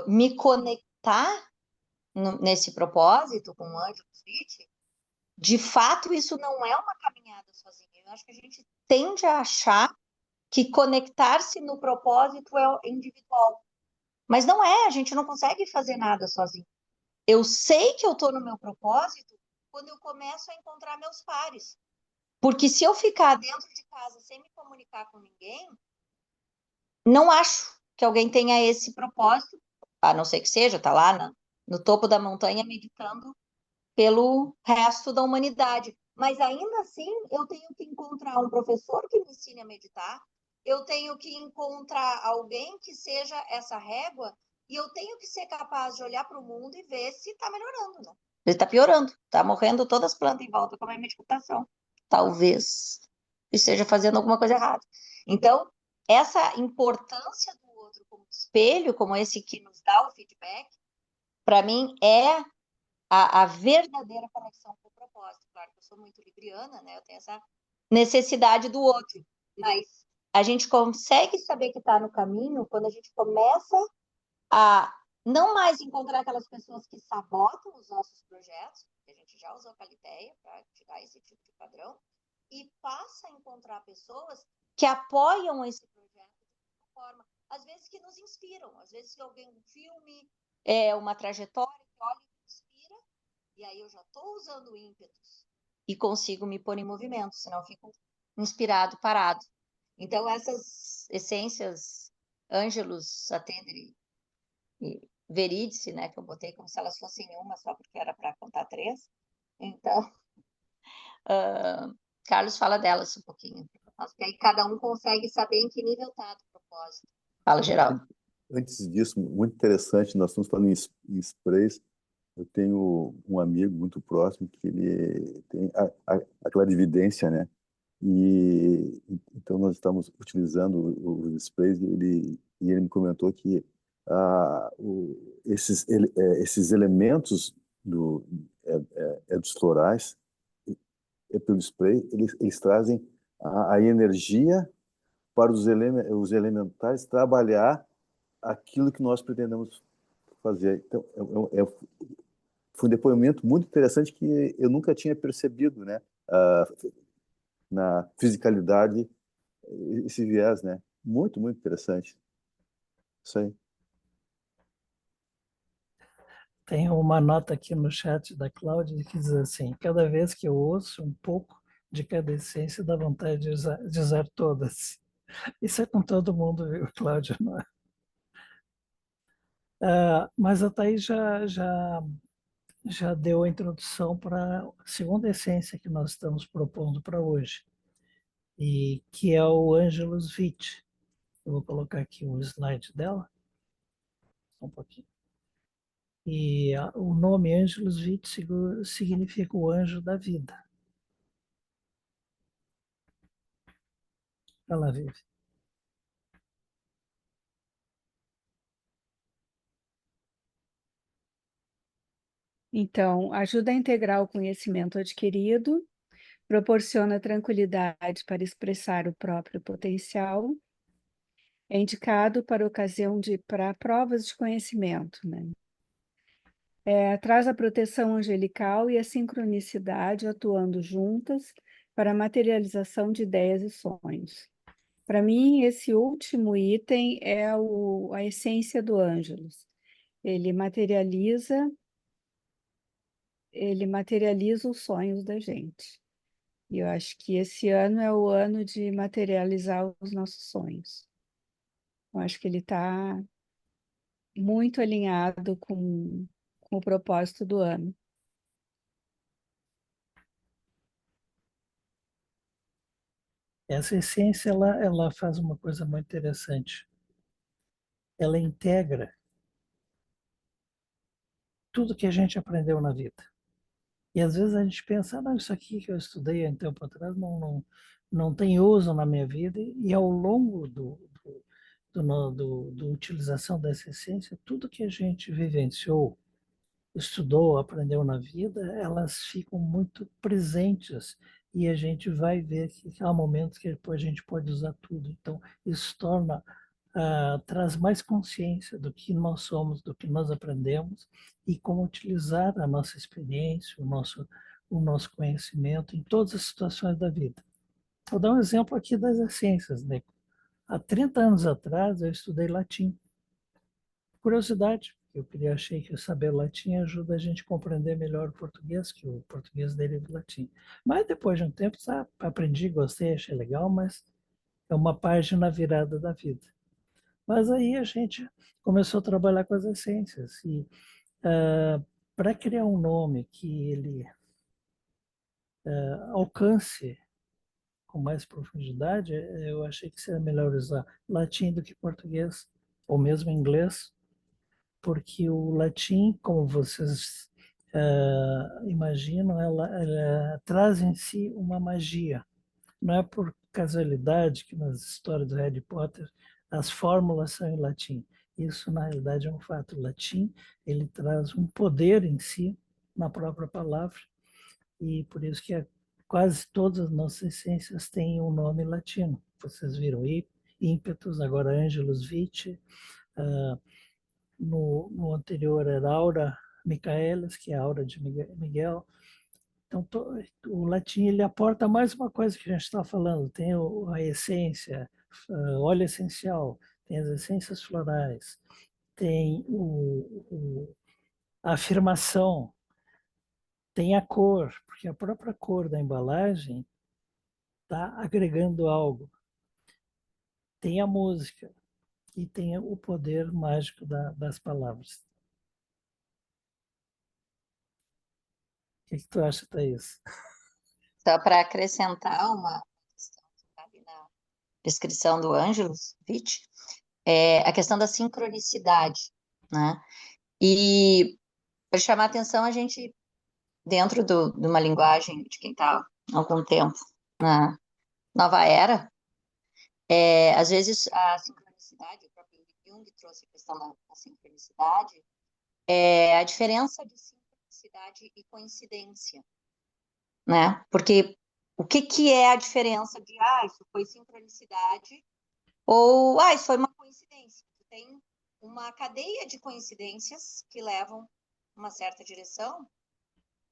me conectar nesse propósito com o Angelus Vit, de fato, isso não é uma caminhada sozinha. Eu acho que a gente tende a achar que conectar-se no propósito é individual. Mas não é, a gente não consegue fazer nada sozinho. Eu sei que eu estou no meu propósito quando eu começo a encontrar meus pares. Porque se eu ficar dentro de casa sem me comunicar com ninguém, não acho que alguém tenha esse propósito, a não ser que seja, tá lá no topo da montanha meditando pelo resto da humanidade. Mas ainda assim, eu tenho que encontrar um professor que me ensine a meditar, eu tenho que encontrar alguém que seja essa régua, e eu tenho que ser capaz de olhar para o mundo e ver se está melhorando, né? Ele está piorando, está morrendo todas as plantas em volta com a minha meditação. Talvez esteja fazendo alguma coisa errada. Então, essa importância do outro como espelho, como esse que nos dá o feedback, para mim é a verdadeira conexão com o propósito. Claro que eu sou muito libriana, né? Eu tenho essa necessidade do outro, mas a gente consegue saber que está no caminho quando a gente começa a não mais encontrar aquelas pessoas que sabotam os nossos projetos, que a gente já usou a Calitéia para tirar esse tipo de padrão, e passa a encontrar pessoas que apoiam esse projeto de uma forma, às vezes que nos inspiram, às vezes que alguém, um filme, uma trajetória, que olha e inspira, e aí eu já estou usando ímpetos e consigo me pôr em movimento, senão eu fico inspirado, parado. Então, essas essências, Ângelus, Attendere e Verídice, né, que eu botei como se elas fossem uma, só porque era para contar três. Então, Carlos fala delas um pouquinho. Acho que aí cada um consegue saber em que nível está do propósito. Fala, Geraldo. Antes disso, muito interessante, nós estamos falando em sprays. eu tenho um amigo muito próximo que ele tem a clarividência, né? E então nós estamos utilizando os sprays e ele me comentou que esses elementos dos florais pelo spray eles trazem a energia para os elementares trabalhar aquilo que nós pretendemos fazer. Então foi um depoimento muito interessante que eu nunca tinha percebido, né? Na fisicalidade esse viés, né? Muito, muito interessante. Isso aí. Tem uma nota aqui no chat da Cláudia que diz assim: cada vez que eu ouço um pouco de cada essência, dá vontade de usar todas. Isso é com todo mundo, viu, Cláudia? Não é? Mas a Thaís já deu a introdução para a segunda essência que nós estamos propondo para hoje, e que é o Angelus Vitae. Eu vou colocar aqui um slide dela, só um pouquinho. E o nome Angelus Vitae significa o anjo da vida. Ela vive. Então, ajuda a integrar o conhecimento adquirido, proporciona tranquilidade para expressar o próprio potencial, é indicado para para provas de conhecimento, né? Traz a proteção angelical e a sincronicidade atuando juntas para a materialização de ideias e sonhos. Para mim, esse último item é a essência do Ângelus. Ele materializa os sonhos da gente. E eu acho que esse ano é o ano de materializar os nossos sonhos. Eu acho que ele está muito alinhado com o propósito do ano. Essa essência, ela faz uma coisa muito interessante. Ela integra tudo que a gente aprendeu na vida. E às vezes a gente pensa, não, isso aqui que eu estudei há um tempo atrás não tem uso na minha vida. E ao longo do utilização dessa essência, tudo que a gente vivenciou, estudou, aprendeu na vida, elas ficam muito presentes e a gente vai ver que há momentos que depois a gente pode usar tudo. Então, isso traz mais consciência do que nós somos, do que nós aprendemos e como utilizar a nossa experiência, o nosso conhecimento em todas as situações da vida. Vou dar um exemplo aqui das essências, né? Há 30 anos atrás eu estudei latim. Curiosidade, achei que saber latim ajuda a gente a compreender melhor o português, que o português deriva do latim. Mas depois de um tempo, aprendi, gostei, achei legal, mas é uma página virada da vida. Mas aí a gente começou a trabalhar com as essências. E para criar um nome que ele alcance com mais profundidade, eu achei que seria melhor usar latim do que português, ou mesmo inglês, porque o latim, como vocês imaginam, ela traz em si uma magia. Não é por casualidade que nas histórias do Harry Potter as fórmulas são em latim. Isso, na realidade, é um fato. O latim ele traz um poder em si, na própria palavra, e por isso que quase todas as nossas essências têm um nome latino. Vocês viram ímpetus, agora Angelus Vitae, no anterior era Aura Michaelis, que é a aura de Miguel. Então, o latim ele aporta mais uma coisa que a gente está falando. Tem a essência, óleo essencial, tem as essências florais, tem a afirmação, tem a cor, porque a própria cor da embalagem está agregando algo. Tem a música e tem o poder mágico das palavras. O que tu acha, Thaís? Só para acrescentar uma questão que está ali na descrição do Ângelus Vitae, é a questão da sincronicidade, né? E Para chamar atenção, a gente, dentro de uma linguagem de quem está há algum tempo na nova era, às vezes a sincronicidade, o próprio Jung trouxe a questão da sincronicidade, a diferença de sincronicidade e coincidência, né? Porque o que é a diferença de, isso foi sincronicidade ou, isso foi uma coincidência? Tem uma cadeia de coincidências que levam uma certa direção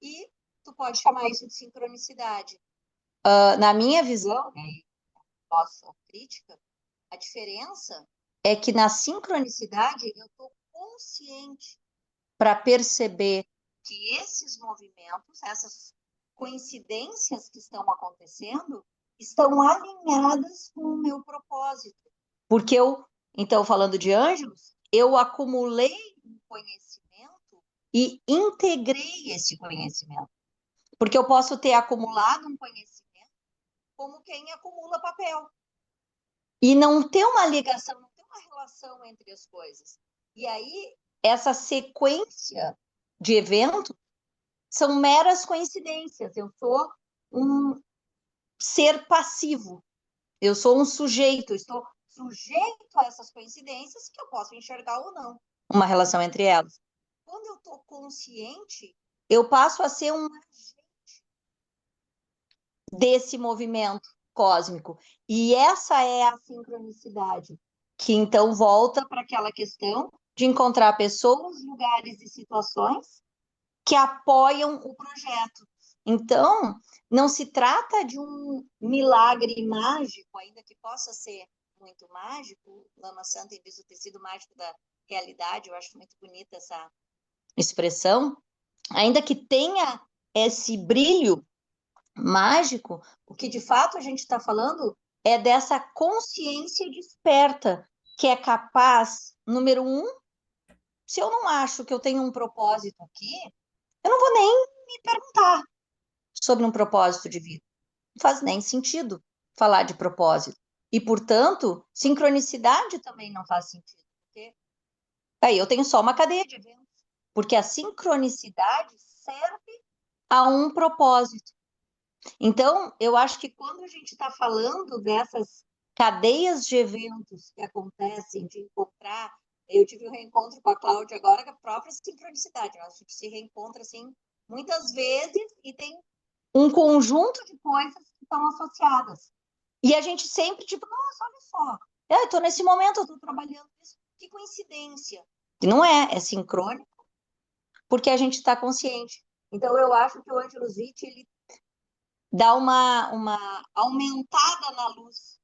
e tu pode chamar isso de sincronicidade. Na minha visão, né, nossa crítica, a diferença é que na sincronicidade eu estou consciente para perceber que esses movimentos, essas coincidências que estão acontecendo, estão alinhadas com o meu propósito. Porque então, falando de Ângelos, eu acumulei um conhecimento e integrei esse conhecimento. Porque eu posso ter acumulado um conhecimento como quem acumula papel. E não ter uma ligação, não ter uma relação entre as coisas. E aí, essa sequência de eventos são meras coincidências. Eu sou um ser passivo. Eu sou um sujeito. Estou sujeito a essas coincidências que eu posso enxergar ou não. Uma relação entre elas. Quando eu estou consciente, eu passo a ser um agente desse movimento cósmico. E essa é a sincronicidade, que então volta para aquela questão de encontrar pessoas, lugares e situações que apoiam o projeto. Então, não se trata de um milagre mágico, ainda que possa ser muito mágico. Lama Santa diz o tecido mágico da realidade, eu acho muito bonita essa expressão. Ainda que tenha esse brilho mágico, o que de fato a gente está falando é dessa consciência desperta, que é capaz, número um, se eu não acho que eu tenho um propósito aqui, eu não vou nem me perguntar sobre um propósito de vida. Não faz nem sentido falar de propósito. E, portanto, sincronicidade também não faz sentido. Porque aí eu tenho só uma cadeia de eventos. Porque a sincronicidade serve a um propósito. Então, eu acho que quando a gente está falando dessas cadeias de eventos que acontecem, de encontrar, eu tive um reencontro com a Cláudia agora, com a própria sincronicidade, a gente se reencontra assim muitas vezes e tem um conjunto de coisas que estão associadas. E a gente sempre, tipo, nossa, olha só, eu estou nesse momento, eu estou trabalhando isso, que coincidência. E não é sincrônico, porque a gente está consciente. Então, eu acho que o Ângelus Vitti, ele dá uma aumentada na luz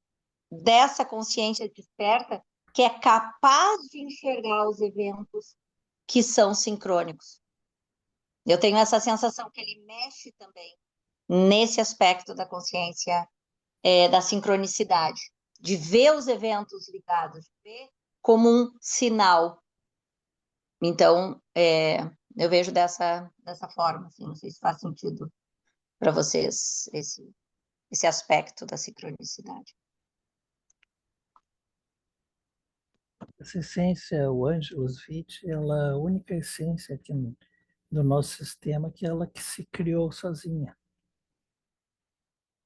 dessa consciência desperta que é capaz de enxergar os eventos que são sincrônicos. Eu tenho essa sensação que ele mexe também nesse aspecto da consciência, da sincronicidade, de ver os eventos ligados, de ver como um sinal. Então, eu vejo dessa forma, assim, não sei se faz sentido para vocês esse aspecto da sincronicidade. Essa essência, o Ângelus Vitti, ela é a única essência aqui do nosso sistema que ela que se criou sozinha.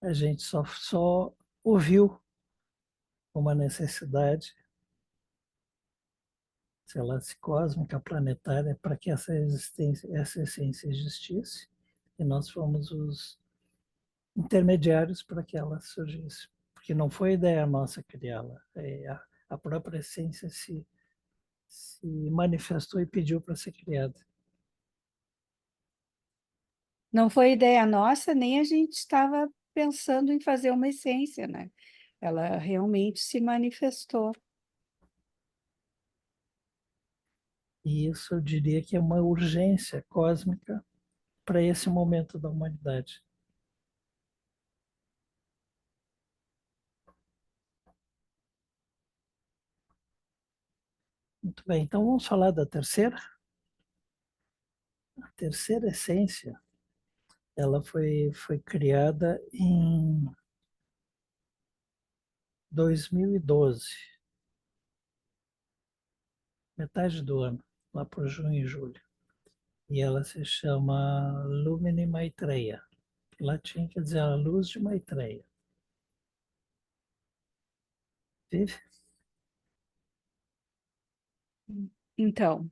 A gente só ouviu uma necessidade, sei lá, se cósmica, planetária, para que essa essência existisse, e nós fomos os intermediários para que ela surgisse. Porque não foi ideia nossa criá-la, a própria essência se manifestou e pediu para ser criada. Não foi ideia nossa, nem a gente estava pensando em fazer uma essência, né? Ela realmente se manifestou. E isso eu diria que é uma urgência cósmica para esse momento da humanidade. Muito bem, então vamos falar da terceira. A terceira essência, ela foi criada em 2012, metade do ano, lá por junho e julho. e ela se chama Lumine Maitreya. Em latim quer dizer a luz de Maitreya. Vive? Então,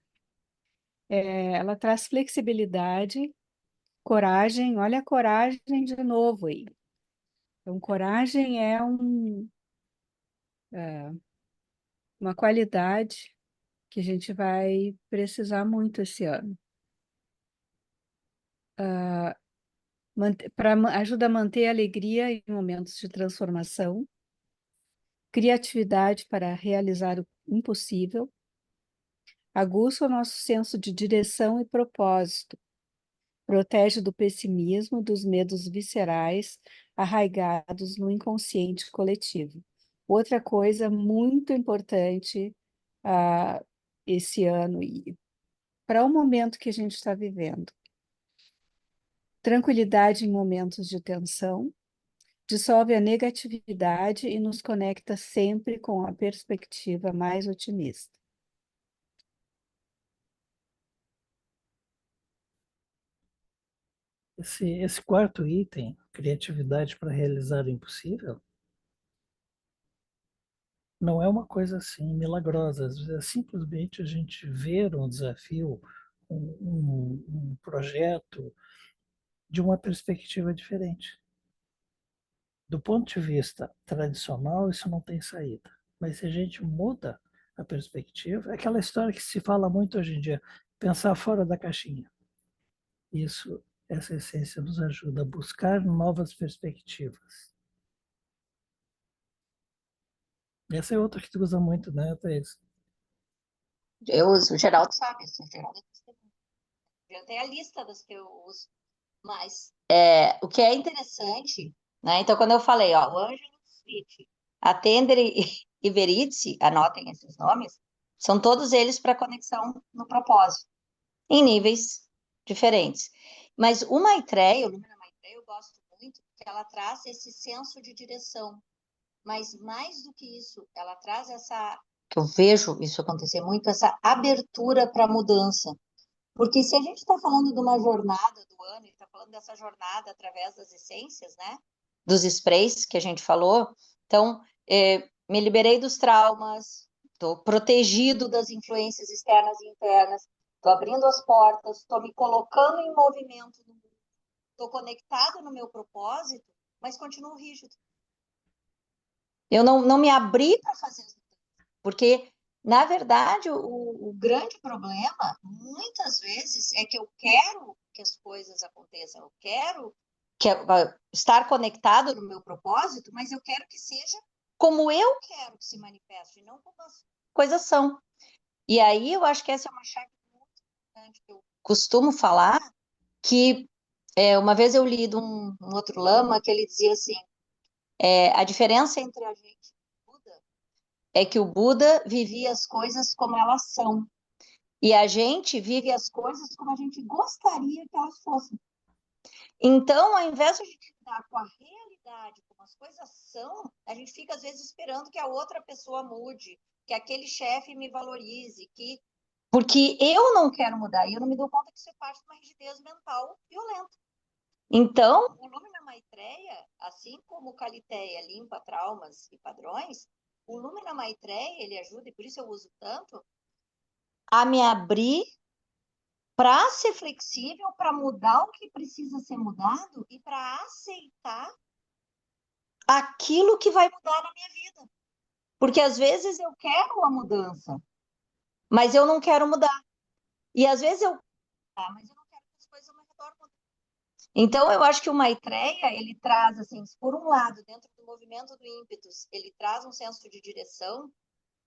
ela traz flexibilidade, coragem. Olha a coragem de novo aí. Então, coragem é uma qualidade que a gente vai precisar muito esse ano. Ajuda a manter a alegria em momentos de transformação, criatividade para realizar o impossível, aguça o nosso senso de direção e propósito, protege do pessimismo, dos medos viscerais arraigados no inconsciente coletivo. Outra coisa muito importante esse ano e para o momento que a gente está vivendo. Tranquilidade em momentos de tensão, dissolve a negatividade e nos conecta sempre com a perspectiva mais otimista. Esse quarto item, criatividade para realizar o impossível, não é uma coisa assim milagrosa. Às vezes é simplesmente a gente ver um desafio, um projeto de uma perspectiva diferente. Do ponto de vista tradicional, isso não tem saída. Mas se a gente muda a perspectiva, é aquela história que se fala muito hoje em dia, pensar fora da caixinha. Isso, essa essência nos ajuda a buscar novas perspectivas. Essa é outra que tu usa muito, né, Thaís? Eu uso, o Geraldo sabe, assim, o Geraldo já tem a lista das que eu uso. Mas o que é interessante, né? Então, quando eu falei, ó, o Ângelo Switch, a Tender e Veritzi, anotem esses nomes, são todos eles para conexão no propósito, em níveis diferentes. Mas o Maitreya, o Lumina Maitreya, eu gosto muito, porque ela traz esse senso de direção. Mas mais do que isso, ela traz essa, que eu vejo isso acontecer muito, essa abertura para mudança. Porque se a gente está falando de uma jornada do ano, e está falando dessa jornada através das essências, né? Dos sprays que a gente falou, então, me liberei dos traumas, estou protegido das influências externas e internas, estou abrindo as portas, estou me colocando em movimento, estou conectado no meu propósito, mas continuo rígido. Eu não me abri para fazer as mudanças, porque, na verdade, o grande problema, muitas vezes, é que eu quero que as coisas aconteçam, eu quero estar conectado no meu propósito, mas eu quero que seja como eu quero que se manifeste, não como as coisas são. E aí, eu acho que essa é uma chave muito importante que eu costumo falar, que uma vez eu li de um outro lama que ele dizia assim, a diferença entre a gente e o Buda é que o Buda vivia as coisas como elas são. E a gente vive as coisas como a gente gostaria que elas fossem. Então, ao invés de a gente lidar com a realidade, como as coisas são, a gente fica, às vezes, esperando que a outra pessoa mude, que aquele chefe me valorize, porque eu não quero mudar. E eu não me dou conta que isso é parte de uma rigidez mental violenta. Então, o Lumina Maitreya, assim como o Kaliteya limpa traumas e padrões, o Lumina Maitreya, ele ajuda, e por isso eu uso tanto, a me abrir para ser flexível, para mudar o que precisa ser mudado e para aceitar aquilo que vai mudar na minha vida. Porque às vezes eu quero a mudança, mas eu não quero mudar. E às vezes mas eu não quero que as coisas ao meu redor mudem. Então, eu acho que o Maitreya, ele traz, assim, por um lado, dentro do movimento do ímpetus, ele traz um senso de direção,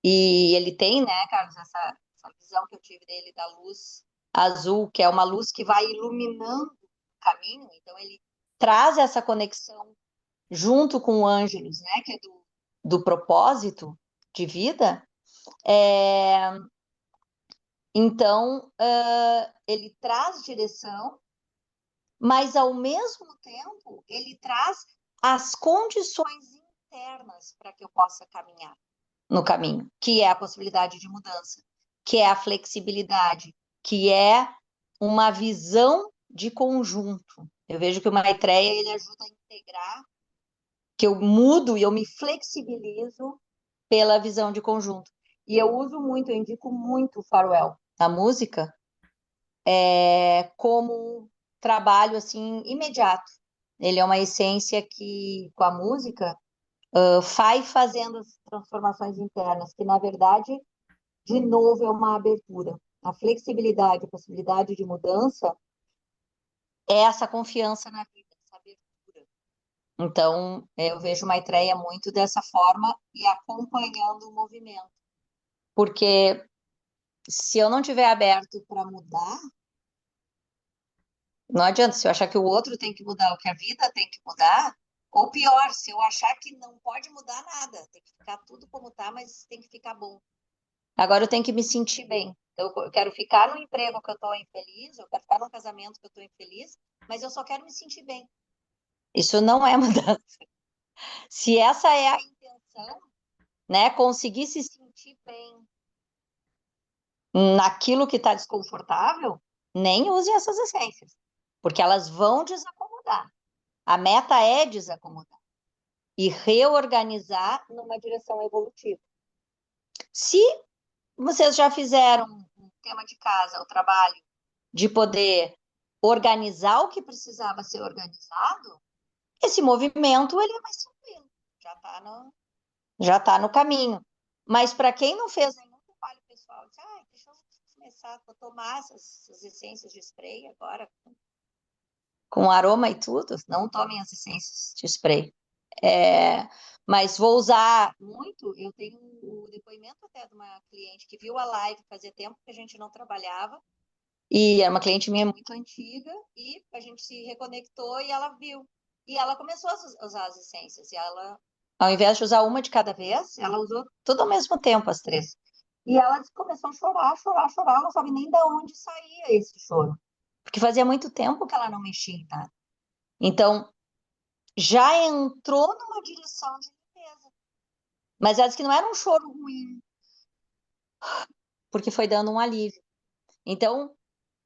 e ele tem, né, Carlos, essa visão que eu tive dele da luz azul, que é uma luz que vai iluminando o caminho, então ele traz essa conexão junto com o Ângelus, né, que é do propósito de vida. Então, ele traz direção, mas ao mesmo tempo ele traz as condições internas para que eu possa caminhar no caminho, que é a possibilidade de mudança, que é a flexibilidade, que é uma visão de conjunto. Eu vejo que o Maitreya, ele ajuda a integrar, que eu mudo e eu me flexibilizo pela visão de conjunto. E eu uso muito, eu indico muito o Farwell, a música, como trabalho assim imediato. Ele é uma essência que, com a música, vai fazendo as transformações internas, que na verdade, de novo, é uma abertura. A flexibilidade, a possibilidade de mudança é essa confiança na vida, essa abertura. Então, eu vejo Maitreya muito dessa forma e acompanhando o movimento. Porque se eu não tiver aberto para mudar, não adianta. Se eu achar que o outro tem que mudar, ou que a vida tem que mudar, ou pior, se eu achar que não pode mudar nada, tem que ficar tudo como está, mas tem que ficar bom. Agora eu tenho que me sentir bem. Eu quero ficar no emprego que eu estou infeliz, eu quero ficar no casamento que eu estou infeliz, mas eu só quero me sentir bem. Isso não é mudança. Se essa é a intenção, né, conseguir se sentir bem naquilo que está desconfortável, nem use essas essências, porque elas vão desacomodar. A meta é desacomodar e reorganizar numa direção evolutiva. Se vocês já fizeram um tema de casa, o trabalho de poder organizar o que precisava ser organizado, esse movimento ele é mais tranquilo, já tá no caminho. Mas para quem não fez nenhum trabalho pessoal, diz, deixa eu começar a tomar essas essências de spray agora, com aroma e tudo, não tomem as essências de spray. Mas vou usar muito, eu tenho o depoimento até de uma cliente que viu a live, fazia tempo que a gente não trabalhava, e era uma cliente minha muito antiga, e a gente se reconectou e ela viu. E ela começou a usar as essências, e ela, ao invés de usar uma de cada vez, ela usou tudo ao mesmo tempo, as 3. E ela começou a chorar, chorar, chorar, ela não sabe nem de onde saía esse choro. Porque fazia muito tempo que ela não mexia em nada. Então, já entrou numa direção de limpeza. Mas ela disse que não era um choro ruim, porque foi dando um alívio. Então,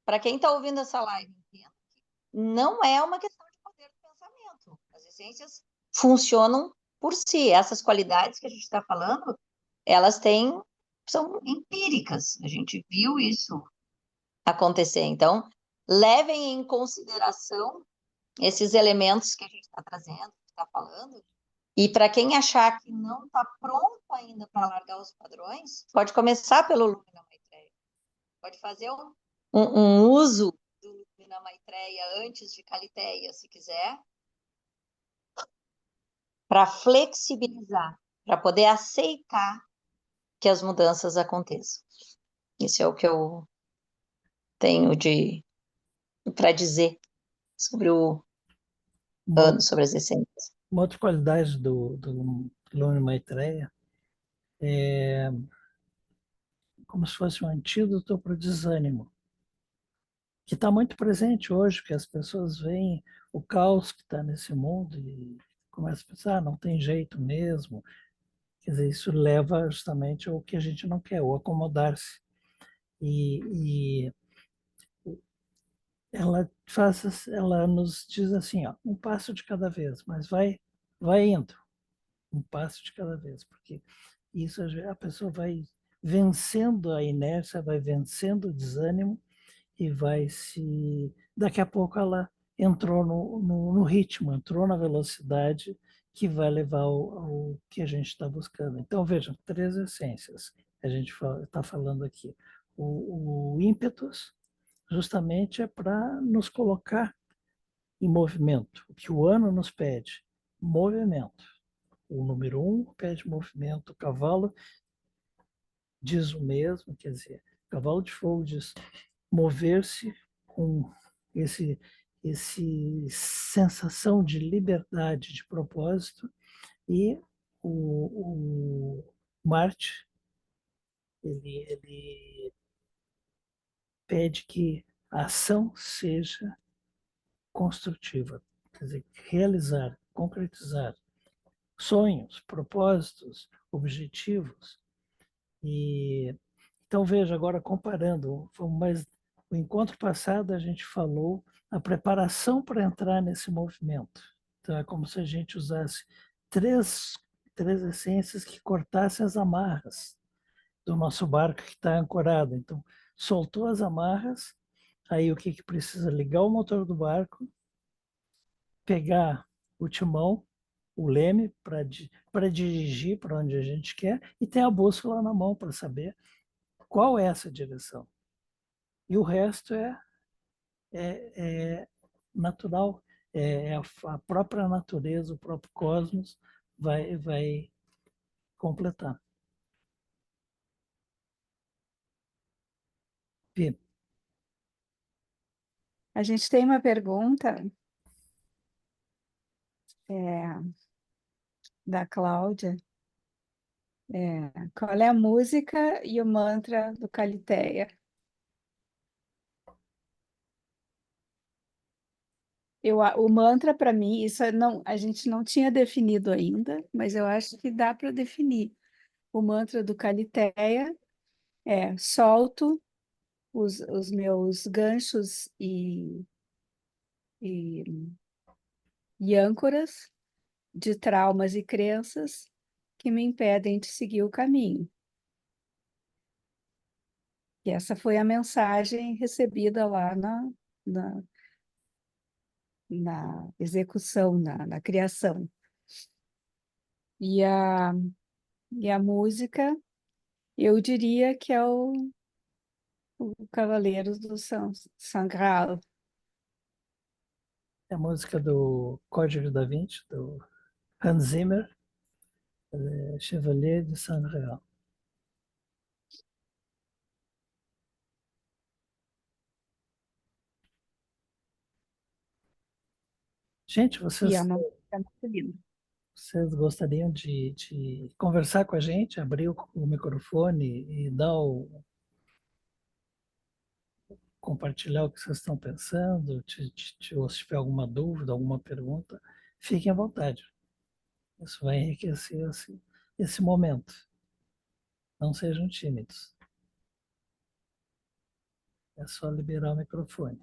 para quem está ouvindo essa live, entenda que não é uma questão de poder do pensamento. As essências funcionam por si. Essas qualidades que a gente está falando, elas são empíricas. A gente viu isso acontecer. Então, levem em consideração esses elementos que a gente está trazendo, que está falando. E para quem achar que não está pronto ainda para largar os padrões, pode começar pelo Lumina Maitreya. Pode fazer um uso do Lumina Maitreya antes de Kaliteya, se quiser, para flexibilizar, para poder aceitar que as mudanças aconteçam. Isso é o que eu tenho para dizer sobre o ano, sobre as essências. Uma outra qualidade do Lumina Maitreya é como se fosse um antídoto para o desânimo, que está muito presente hoje, porque as pessoas veem o caos que está nesse mundo e começam a pensar, não tem jeito mesmo. Quer dizer, isso leva justamente ao que a gente não quer, o acomodar-se. E ela nos diz assim, ó, um passo de cada vez, mas vai indo, um passo de cada vez, porque isso a pessoa vai vencendo a inércia, vai vencendo o desânimo e daqui a pouco ela entrou no ritmo, entrou na velocidade que vai levar ao que a gente está buscando. Então, vejam, 3 essências que a gente está falando aqui. O ímpetus, justamente, é para nos colocar em movimento. O que o ano nos pede? Movimento. O número 1 pede movimento, o cavalo diz o mesmo, quer dizer, o cavalo de fogo diz mover-se com esse sensação de liberdade, de propósito, e o Marte ele pede que a ação seja construtiva, quer dizer, realizar, concretizar sonhos, propósitos, objetivos. E então veja agora comparando, vamos mais O encontro passado a gente falou a preparação para entrar nesse movimento. Então é como se a gente usasse três essências que cortassem as amarras do nosso barco que está ancorado. Então, soltou as amarras, aí o que, que precisa? Ligar o motor do barco, pegar o timão, o leme para dirigir para onde a gente quer e ter a bússola na mão para saber qual é essa direção. E o resto é natural, é a própria natureza, o próprio cosmos vai completar. Pi, A gente tem uma pergunta da Cláudia. Qual é a música e o mantra do Kalitéia? O mantra, para mim, a gente não tinha definido ainda, mas eu acho que dá para definir. O mantra do Kalitéia é: solto os meus ganchos e, e âncoras de traumas e crenças que me impedem de seguir o caminho. E essa foi a mensagem recebida lá na, na execução, na criação. E a música, eu diria que é o Cavaleiros do Sangral. é a música do Código da Vinci, do Hans Zimmer, Chevalier de Saint-Réal. Gente, E é uma música muito linda. vocês gostariam de conversar com a gente, abrir o microfone e compartilhar o que vocês estão pensando, ou se tiver alguma dúvida, alguma pergunta, fiquem à vontade. Isso vai enriquecer esse momento. Não sejam tímidos. É só liberar o microfone.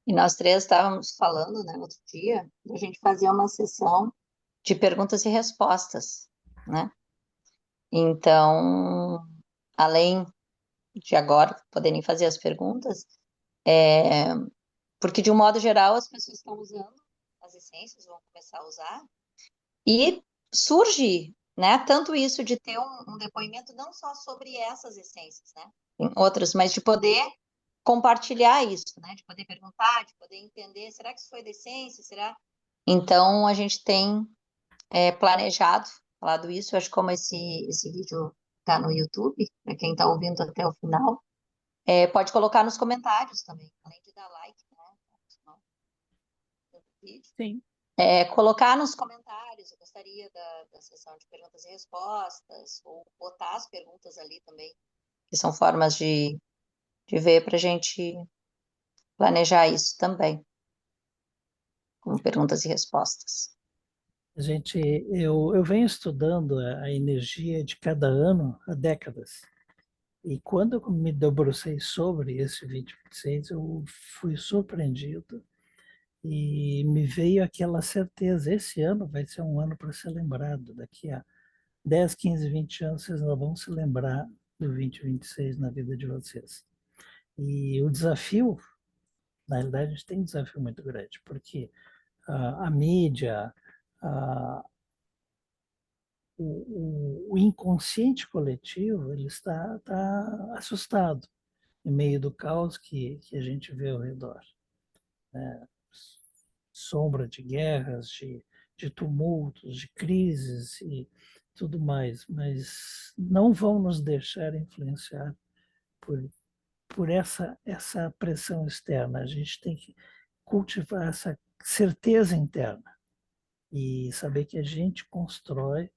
E nós três estávamos falando, né, outro dia, de a gente fazer uma sessão de perguntas e respostas, né? Então, além de agora poderem fazer as perguntas, porque de um modo geral as pessoas estão usando as essências, vão começar a usar, e surge, né, tanto isso de ter um depoimento não só sobre essas essências, né, em outras, mas de poder compartilhar isso, né, de poder perguntar, de poder entender, será que isso foi da essência, será? Então, a gente tem planejado, falado isso, eu acho que como esse vídeo está no YouTube, para quem está ouvindo até o final, pode colocar nos comentários também, além de dar like, né, no vídeo. Sim. Colocar nos comentários, eu gostaria da sessão de perguntas e respostas, ou botar as perguntas ali também, que são formas de ver para a gente planejar isso também, como perguntas e respostas. Gente, eu venho estudando a energia de cada ano há décadas. E quando eu me debrucei sobre esse 2026, eu fui surpreendido e me veio aquela certeza, esse ano vai ser um ano para ser lembrado. Daqui a 10, 15, 20 anos, vocês não vão se lembrar do 2026 na vida de vocês. E o desafio, na realidade, a gente tem um desafio muito grande, porque a mídia, o inconsciente coletivo, ele está assustado em meio do caos que a gente vê ao redor, né? Sombra de guerras, de tumultos, de crises e tudo mais, mas não vão nos deixar influenciar por essa pressão externa. A gente tem que cultivar essa certeza interna e saber que a gente constrói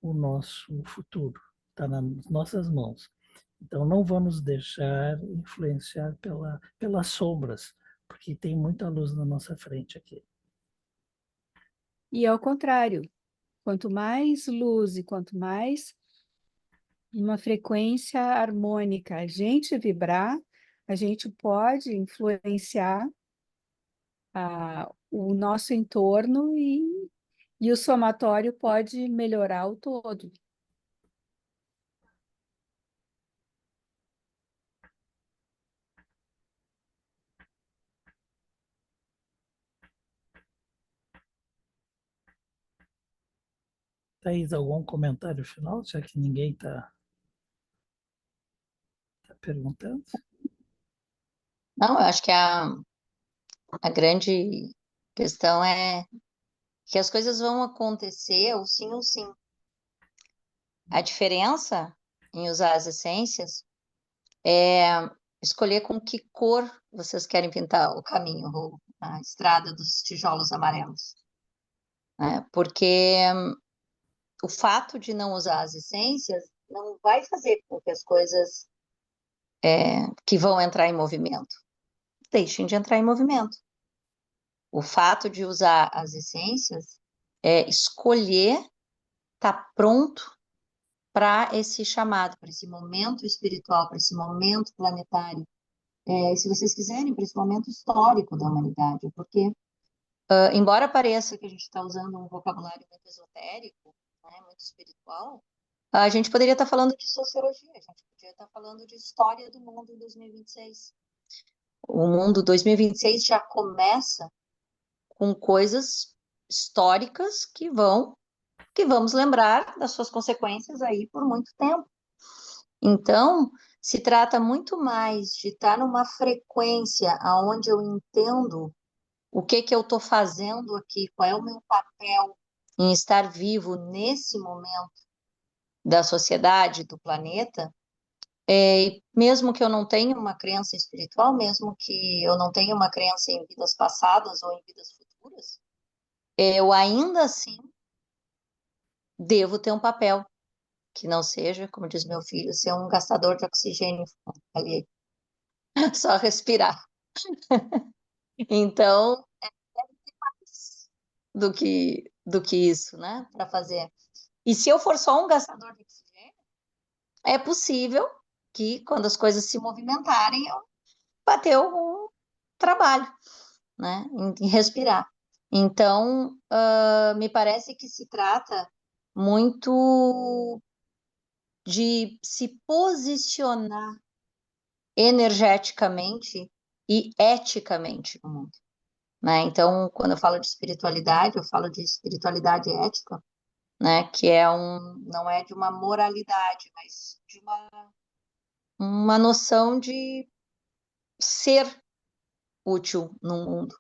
o nosso futuro, está nas nossas mãos. Então, não vamos deixar influenciar pelas sombras, porque tem muita luz na nossa frente aqui. E ao contrário, quanto mais luz e quanto mais uma frequência harmônica. A gente vibrar, a gente pode influenciar o nosso entorno e o somatório pode melhorar o todo. Thaís, algum comentário final, já que ninguém está perguntando? Não, eu acho que a grande questão é que as coisas vão acontecer ou sim. A diferença em usar as essências é escolher com que cor vocês querem pintar o caminho, a estrada dos tijolos amarelos, né? Porque o fato de não usar as essências não vai fazer com que as coisas que vão entrar em movimento deixem de entrar em movimento. O fato de usar as essências é escolher estar pronto para esse chamado, para esse momento espiritual, para esse momento planetário. Se vocês quiserem, para esse momento histórico da humanidade, porque, embora pareça que a gente está usando um vocabulário muito esotérico, né, muito espiritual, a gente poderia estar falando de sociologia, a gente poderia estar falando de história do mundo em 2026. O mundo 2026 já começa com coisas históricas que vamos lembrar das suas consequências aí por muito tempo. Então, se trata muito mais de estar numa frequência aonde eu entendo o que eu estou fazendo aqui, qual é o meu papel em estar vivo nesse momento da sociedade, do planeta, e mesmo que eu não tenha uma crença espiritual, mesmo que eu não tenha uma crença em vidas passadas ou em vidas futuras, eu ainda assim devo ter um papel que não seja, como diz meu filho, ser um gastador de oxigênio ali, só respirar. Então, do que isso, né, para fazer. E se eu for só um gastador de oxigênio, é possível que quando as coisas se movimentarem, eu bater algum trabalho, né, em respirar. Então, me parece que se trata muito de se posicionar energeticamente e eticamente no mundo, né? Então, quando eu falo de espiritualidade, eu falo de espiritualidade ética, né? Que não é de uma moralidade, mas de uma noção de ser útil no mundo.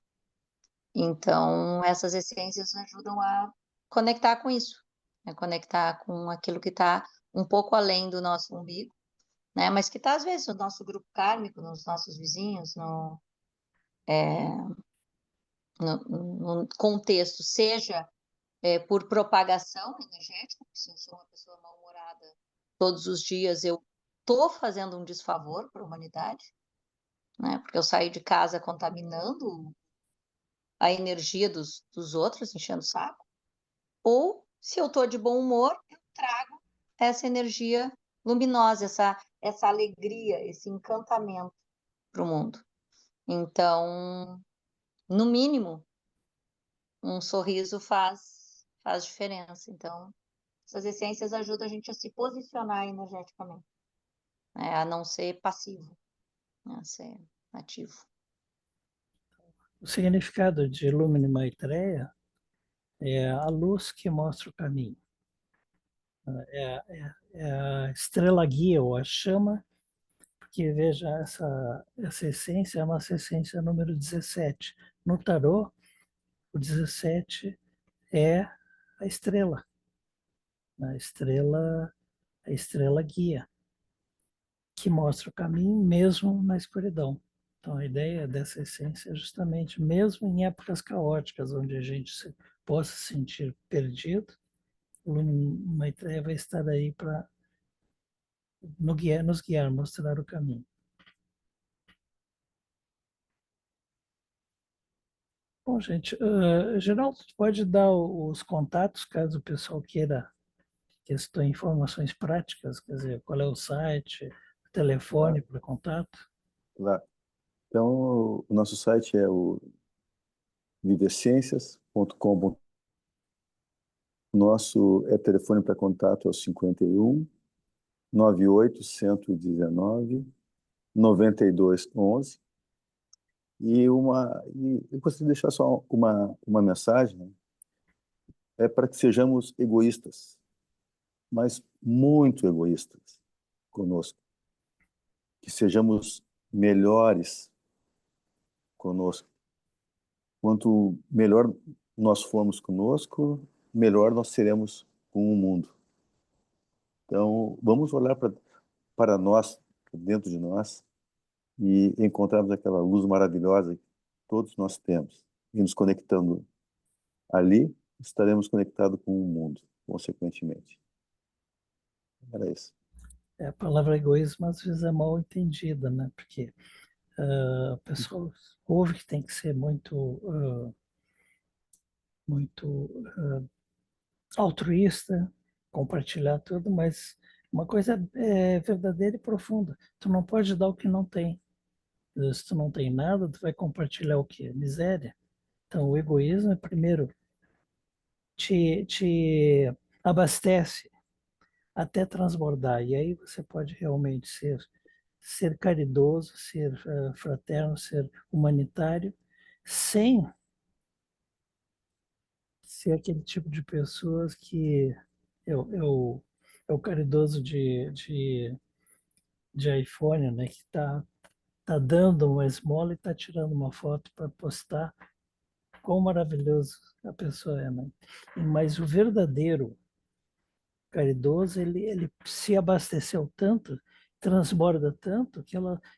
Então, essas essências ajudam a conectar com isso, a conectar com aquilo que está um pouco além do nosso umbigo, né? Mas que está, às vezes, no nosso grupo kármico, nos nossos vizinhos, no contexto, seja por propagação energética, se eu sou uma pessoa mal-humorada, todos os dias eu estou fazendo um desfavor para a humanidade, né? Porque eu saio de casa contaminando a energia dos outros, enchendo o saco. Ou, se eu estou de bom humor, eu trago essa energia luminosa, essa alegria, esse encantamento para o mundo. Então, no mínimo, um sorriso faz diferença. Então, essas essências ajudam a gente a se posicionar energeticamente, né? A não ser passivo, né? A ser ativo. O significado de Lumine Maitreya é a luz que mostra o caminho. É a estrela guia ou a chama, porque veja, essa essência é a nossa essência número 17. No tarô, o 17 é a estrela, a estrela guia, que mostra o caminho mesmo na escuridão. Então, a ideia dessa essência é justamente, mesmo em épocas caóticas, onde a gente possa se sentir perdido, o Maitreya vai estar aí para nos guiar, mostrar o caminho. Bom, gente, Geraldo, pode dar os contatos, caso o pessoal queira questão de informações práticas, quer dizer, qual é o site, o telefone para contato. Claro. Então, o nosso site é o vivesciências.com. O nosso telefone para contato é o 51 98 119 9211. E eu gostaria de deixar só uma mensagem, né? É para que sejamos egoístas, mas muito egoístas conosco. Que sejamos melhores conosco. Quanto melhor nós formos conosco, melhor nós seremos com o mundo. Então, vamos olhar para nós, dentro de nós, e encontrarmos aquela luz maravilhosa que todos nós temos. E nos conectando ali, estaremos conectados com o mundo, consequentemente. Era isso. A palavra egoísmo às vezes é mal entendida, né? Porque a pessoa ouve que tem que ser muito altruísta, compartilhar tudo, mas uma coisa é verdadeira e profunda. Tu não pode dar o que não tem. Se tu não tem nada, tu vai compartilhar o quê? Miséria. Então, o egoísmo é primeiro te abastece até transbordar. E aí você pode realmente ser caridoso, ser fraterno, ser humanitário, sem ser aquele tipo de pessoas que é o caridoso de iPhone, né, que tá dando uma esmola e está tirando uma foto para postar. Quão maravilhoso a pessoa é, né? Mas o verdadeiro caridoso, ele se abasteceu tanto, transborda tanto, que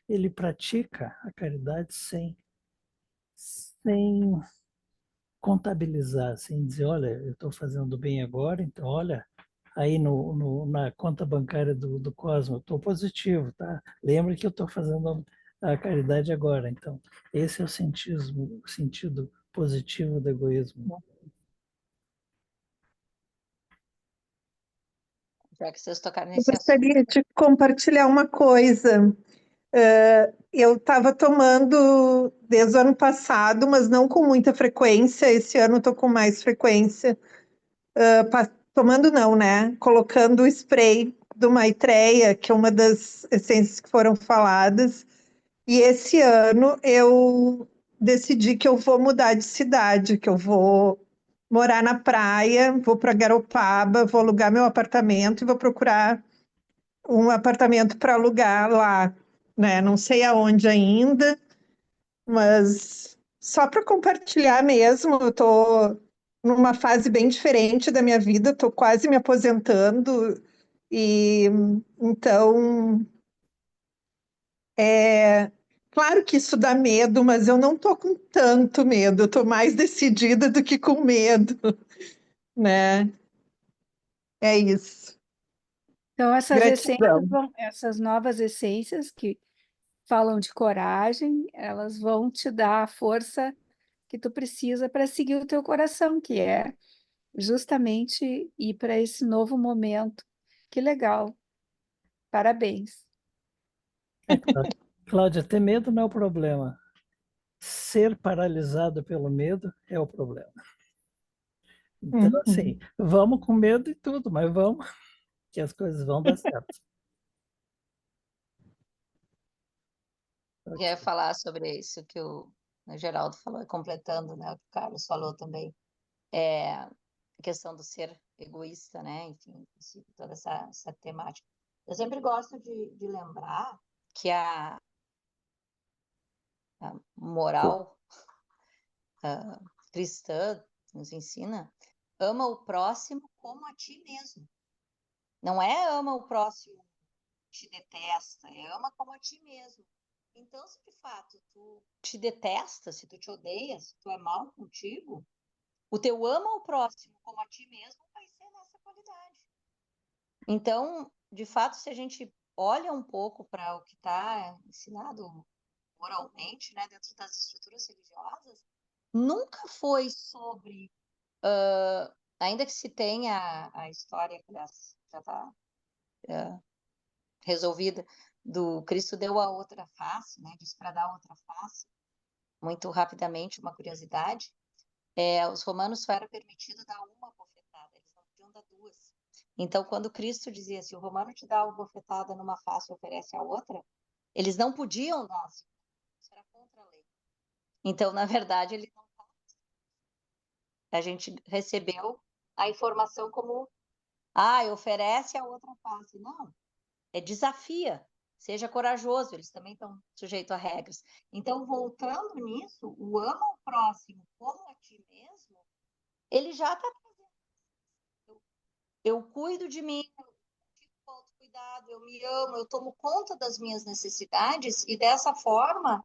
ele pratica a caridade sem contabilizar, sem dizer, olha, eu estou fazendo bem agora, então, olha, aí na conta bancária do Cosmo, eu estou positivo, tá? Lembra que eu estou fazendo a caridade agora. Então, esse é o sentido positivo do egoísmo. Já que vocês tocaram Eu nesse assunto. gostaria de compartilhar uma coisa. Eu estava tomando desde o ano passado, mas não com muita frequência. Esse ano estou com mais frequência. Tomando não, né? Colocando o spray do Maitreya, que é uma das essências que foram faladas. E esse ano eu decidi que eu vou mudar de cidade, que eu vou morar na praia, vou para Garopaba, vou alugar meu apartamento e vou procurar um apartamento para alugar lá, né? Não sei aonde ainda, mas só para compartilhar mesmo, eu tô numa fase bem diferente da minha vida, tô quase me aposentando e então claro que isso dá medo, mas eu não tô com tanto medo, eu tô mais decidida do que com medo, né? É isso. Então, Gratidão. essas novas essências que falam de coragem, elas vão te dar a força que tu precisa para seguir o teu coração, que é justamente ir para esse novo momento. Que legal. Parabéns. Cláudia, ter medo não é o problema. Ser paralisado pelo medo é o problema. Então, assim, vamos com medo e tudo, mas vamos, que as coisas vão dar certo. Eu ia falar sobre isso que o Geraldo falou, completando, né, o que o Carlos falou também, a questão do ser egoísta, né, enfim, toda essa temática. Eu sempre gosto de lembrar que a moral cristã nos ensina, ama o próximo como a ti mesmo. Não é ama o próximo, te detesta, é ama como a ti mesmo. Então, se de fato tu te detesta, se tu te odeia, se tu é mal contigo, o teu ama ao próximo como a ti mesmo vai ser nessa qualidade. Então, de fato, se a gente olha um pouco para o que está ensinado moralmente, né, dentro das estruturas religiosas, nunca foi sobre ainda que se tenha a história que já está resolvida, do Cristo deu a outra face, né? Disse para dar a outra face, muito rapidamente, uma curiosidade. Os romanos só era permitido dar uma bofetada, eles não podiam dar duas. Então, quando Cristo dizia, se o romano te dá uma bofetada numa face e oferece a outra, eles não podiam dar, isso era contra a lei. Então, na verdade, ele não tá. A gente recebeu a informação como, oferece a outra face. Não, desafia, seja corajoso, eles também estão sujeitos a regras. Então, voltando nisso, o ama o próximo como a ti mesmo, ele já está trazendo. Eu cuido de mim, eu tive autocuidado, eu me amo, eu tomo conta das minhas necessidades e dessa forma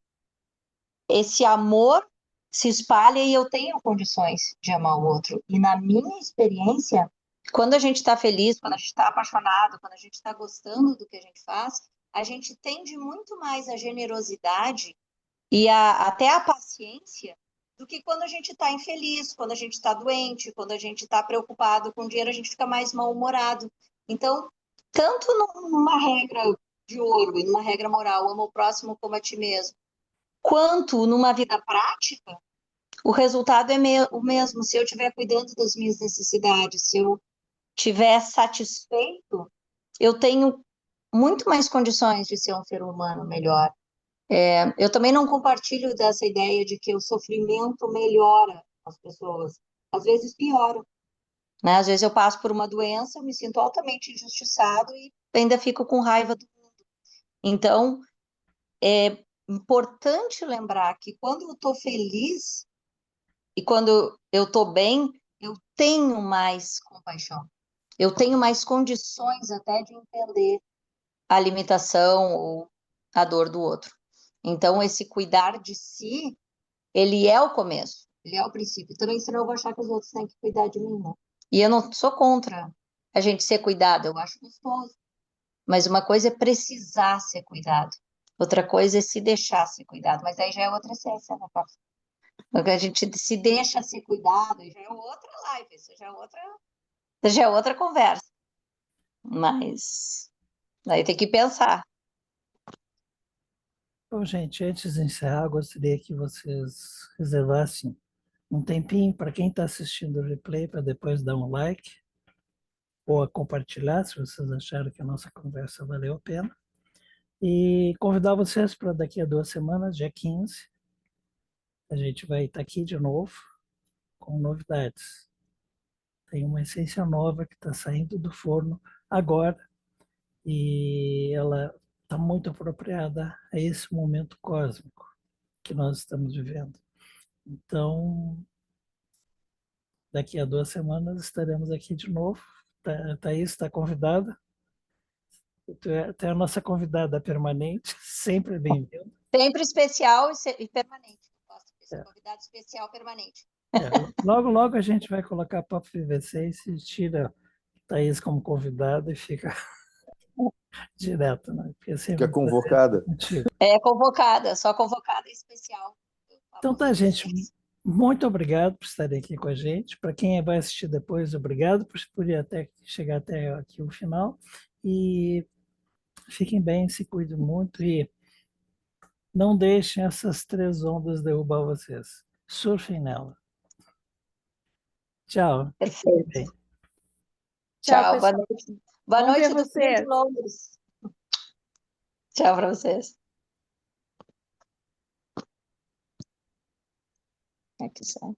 esse amor se espalha e eu tenho condições de amar o outro. E na minha experiência, quando a gente está feliz, quando a gente está apaixonado, quando a gente está gostando do que a gente faz, a gente tende muito mais a generosidade e até a paciência do que quando a gente está infeliz, quando a gente está doente, quando a gente está preocupado com dinheiro, a gente fica mais mal-humorado. Então, tanto numa regra de ouro e numa regra moral, ama o próximo como a ti mesmo, quanto numa vida prática, o resultado é o mesmo. Se eu estiver cuidando das minhas necessidades, se eu estiver satisfeito, eu tenho muito mais condições de ser um ser humano melhor. Eu também não compartilho dessa ideia de que o sofrimento melhora as pessoas. Às vezes piora, né? Às vezes eu passo por uma doença, eu me sinto altamente injustiçado e ainda fico com raiva do mundo. Então, é importante lembrar que quando eu estou feliz e quando eu estou bem, eu tenho mais compaixão. Eu tenho mais condições até de entender a limitação ou a dor do outro. Então, esse cuidar de si, ele é o começo, ele é o princípio. Também, senão eu vou achar que os outros têm que cuidar de mim, né? E eu não sou contra a gente ser cuidado, eu acho gostoso. Mas uma coisa é precisar ser cuidado. Outra coisa é se deixar ser cuidado. Mas aí já é outra essência, né, Paulo? Porque a gente se deixa ser cuidado, já é outra live, isso já é outra conversa. Mas aí tem que pensar. Bom, gente, antes de encerrar, gostaria que vocês reservassem um tempinho para quem está assistindo o replay, para depois dar um like ou a compartilhar, se vocês acharam que a nossa conversa valeu a pena. E convidar vocês para daqui a 2 semanas, dia 15, a gente vai estar aqui de novo com novidades. Tem uma essência nova que está saindo do forno agora e ela está muito apropriada a esse momento cósmico que nós estamos vivendo. Então, daqui a 2 semanas estaremos aqui de novo. Thaís está convidada. Tu é a nossa convidada permanente, sempre bem-vinda. Sempre especial e permanente. Gosto desse convidado especial permanente. Logo, logo a gente vai colocar Papo VV6 e tira Thaís como convidada e fica direto, né? Fica convocada. Convocada, só convocada especial. Então tá, gente. Muito obrigado por estarem aqui com a gente. Para quem vai assistir depois, obrigado por ir chegar até aqui o final. E fiquem bem, se cuidem muito e não deixem essas 3 ondas derrubar vocês. Surfem nela. Tchau. Perfeito. Tchau, Boa pessoal. noite. Boa Bom noite ver do Frio vocês. de Londres. Tchau para vocês. Aqui só.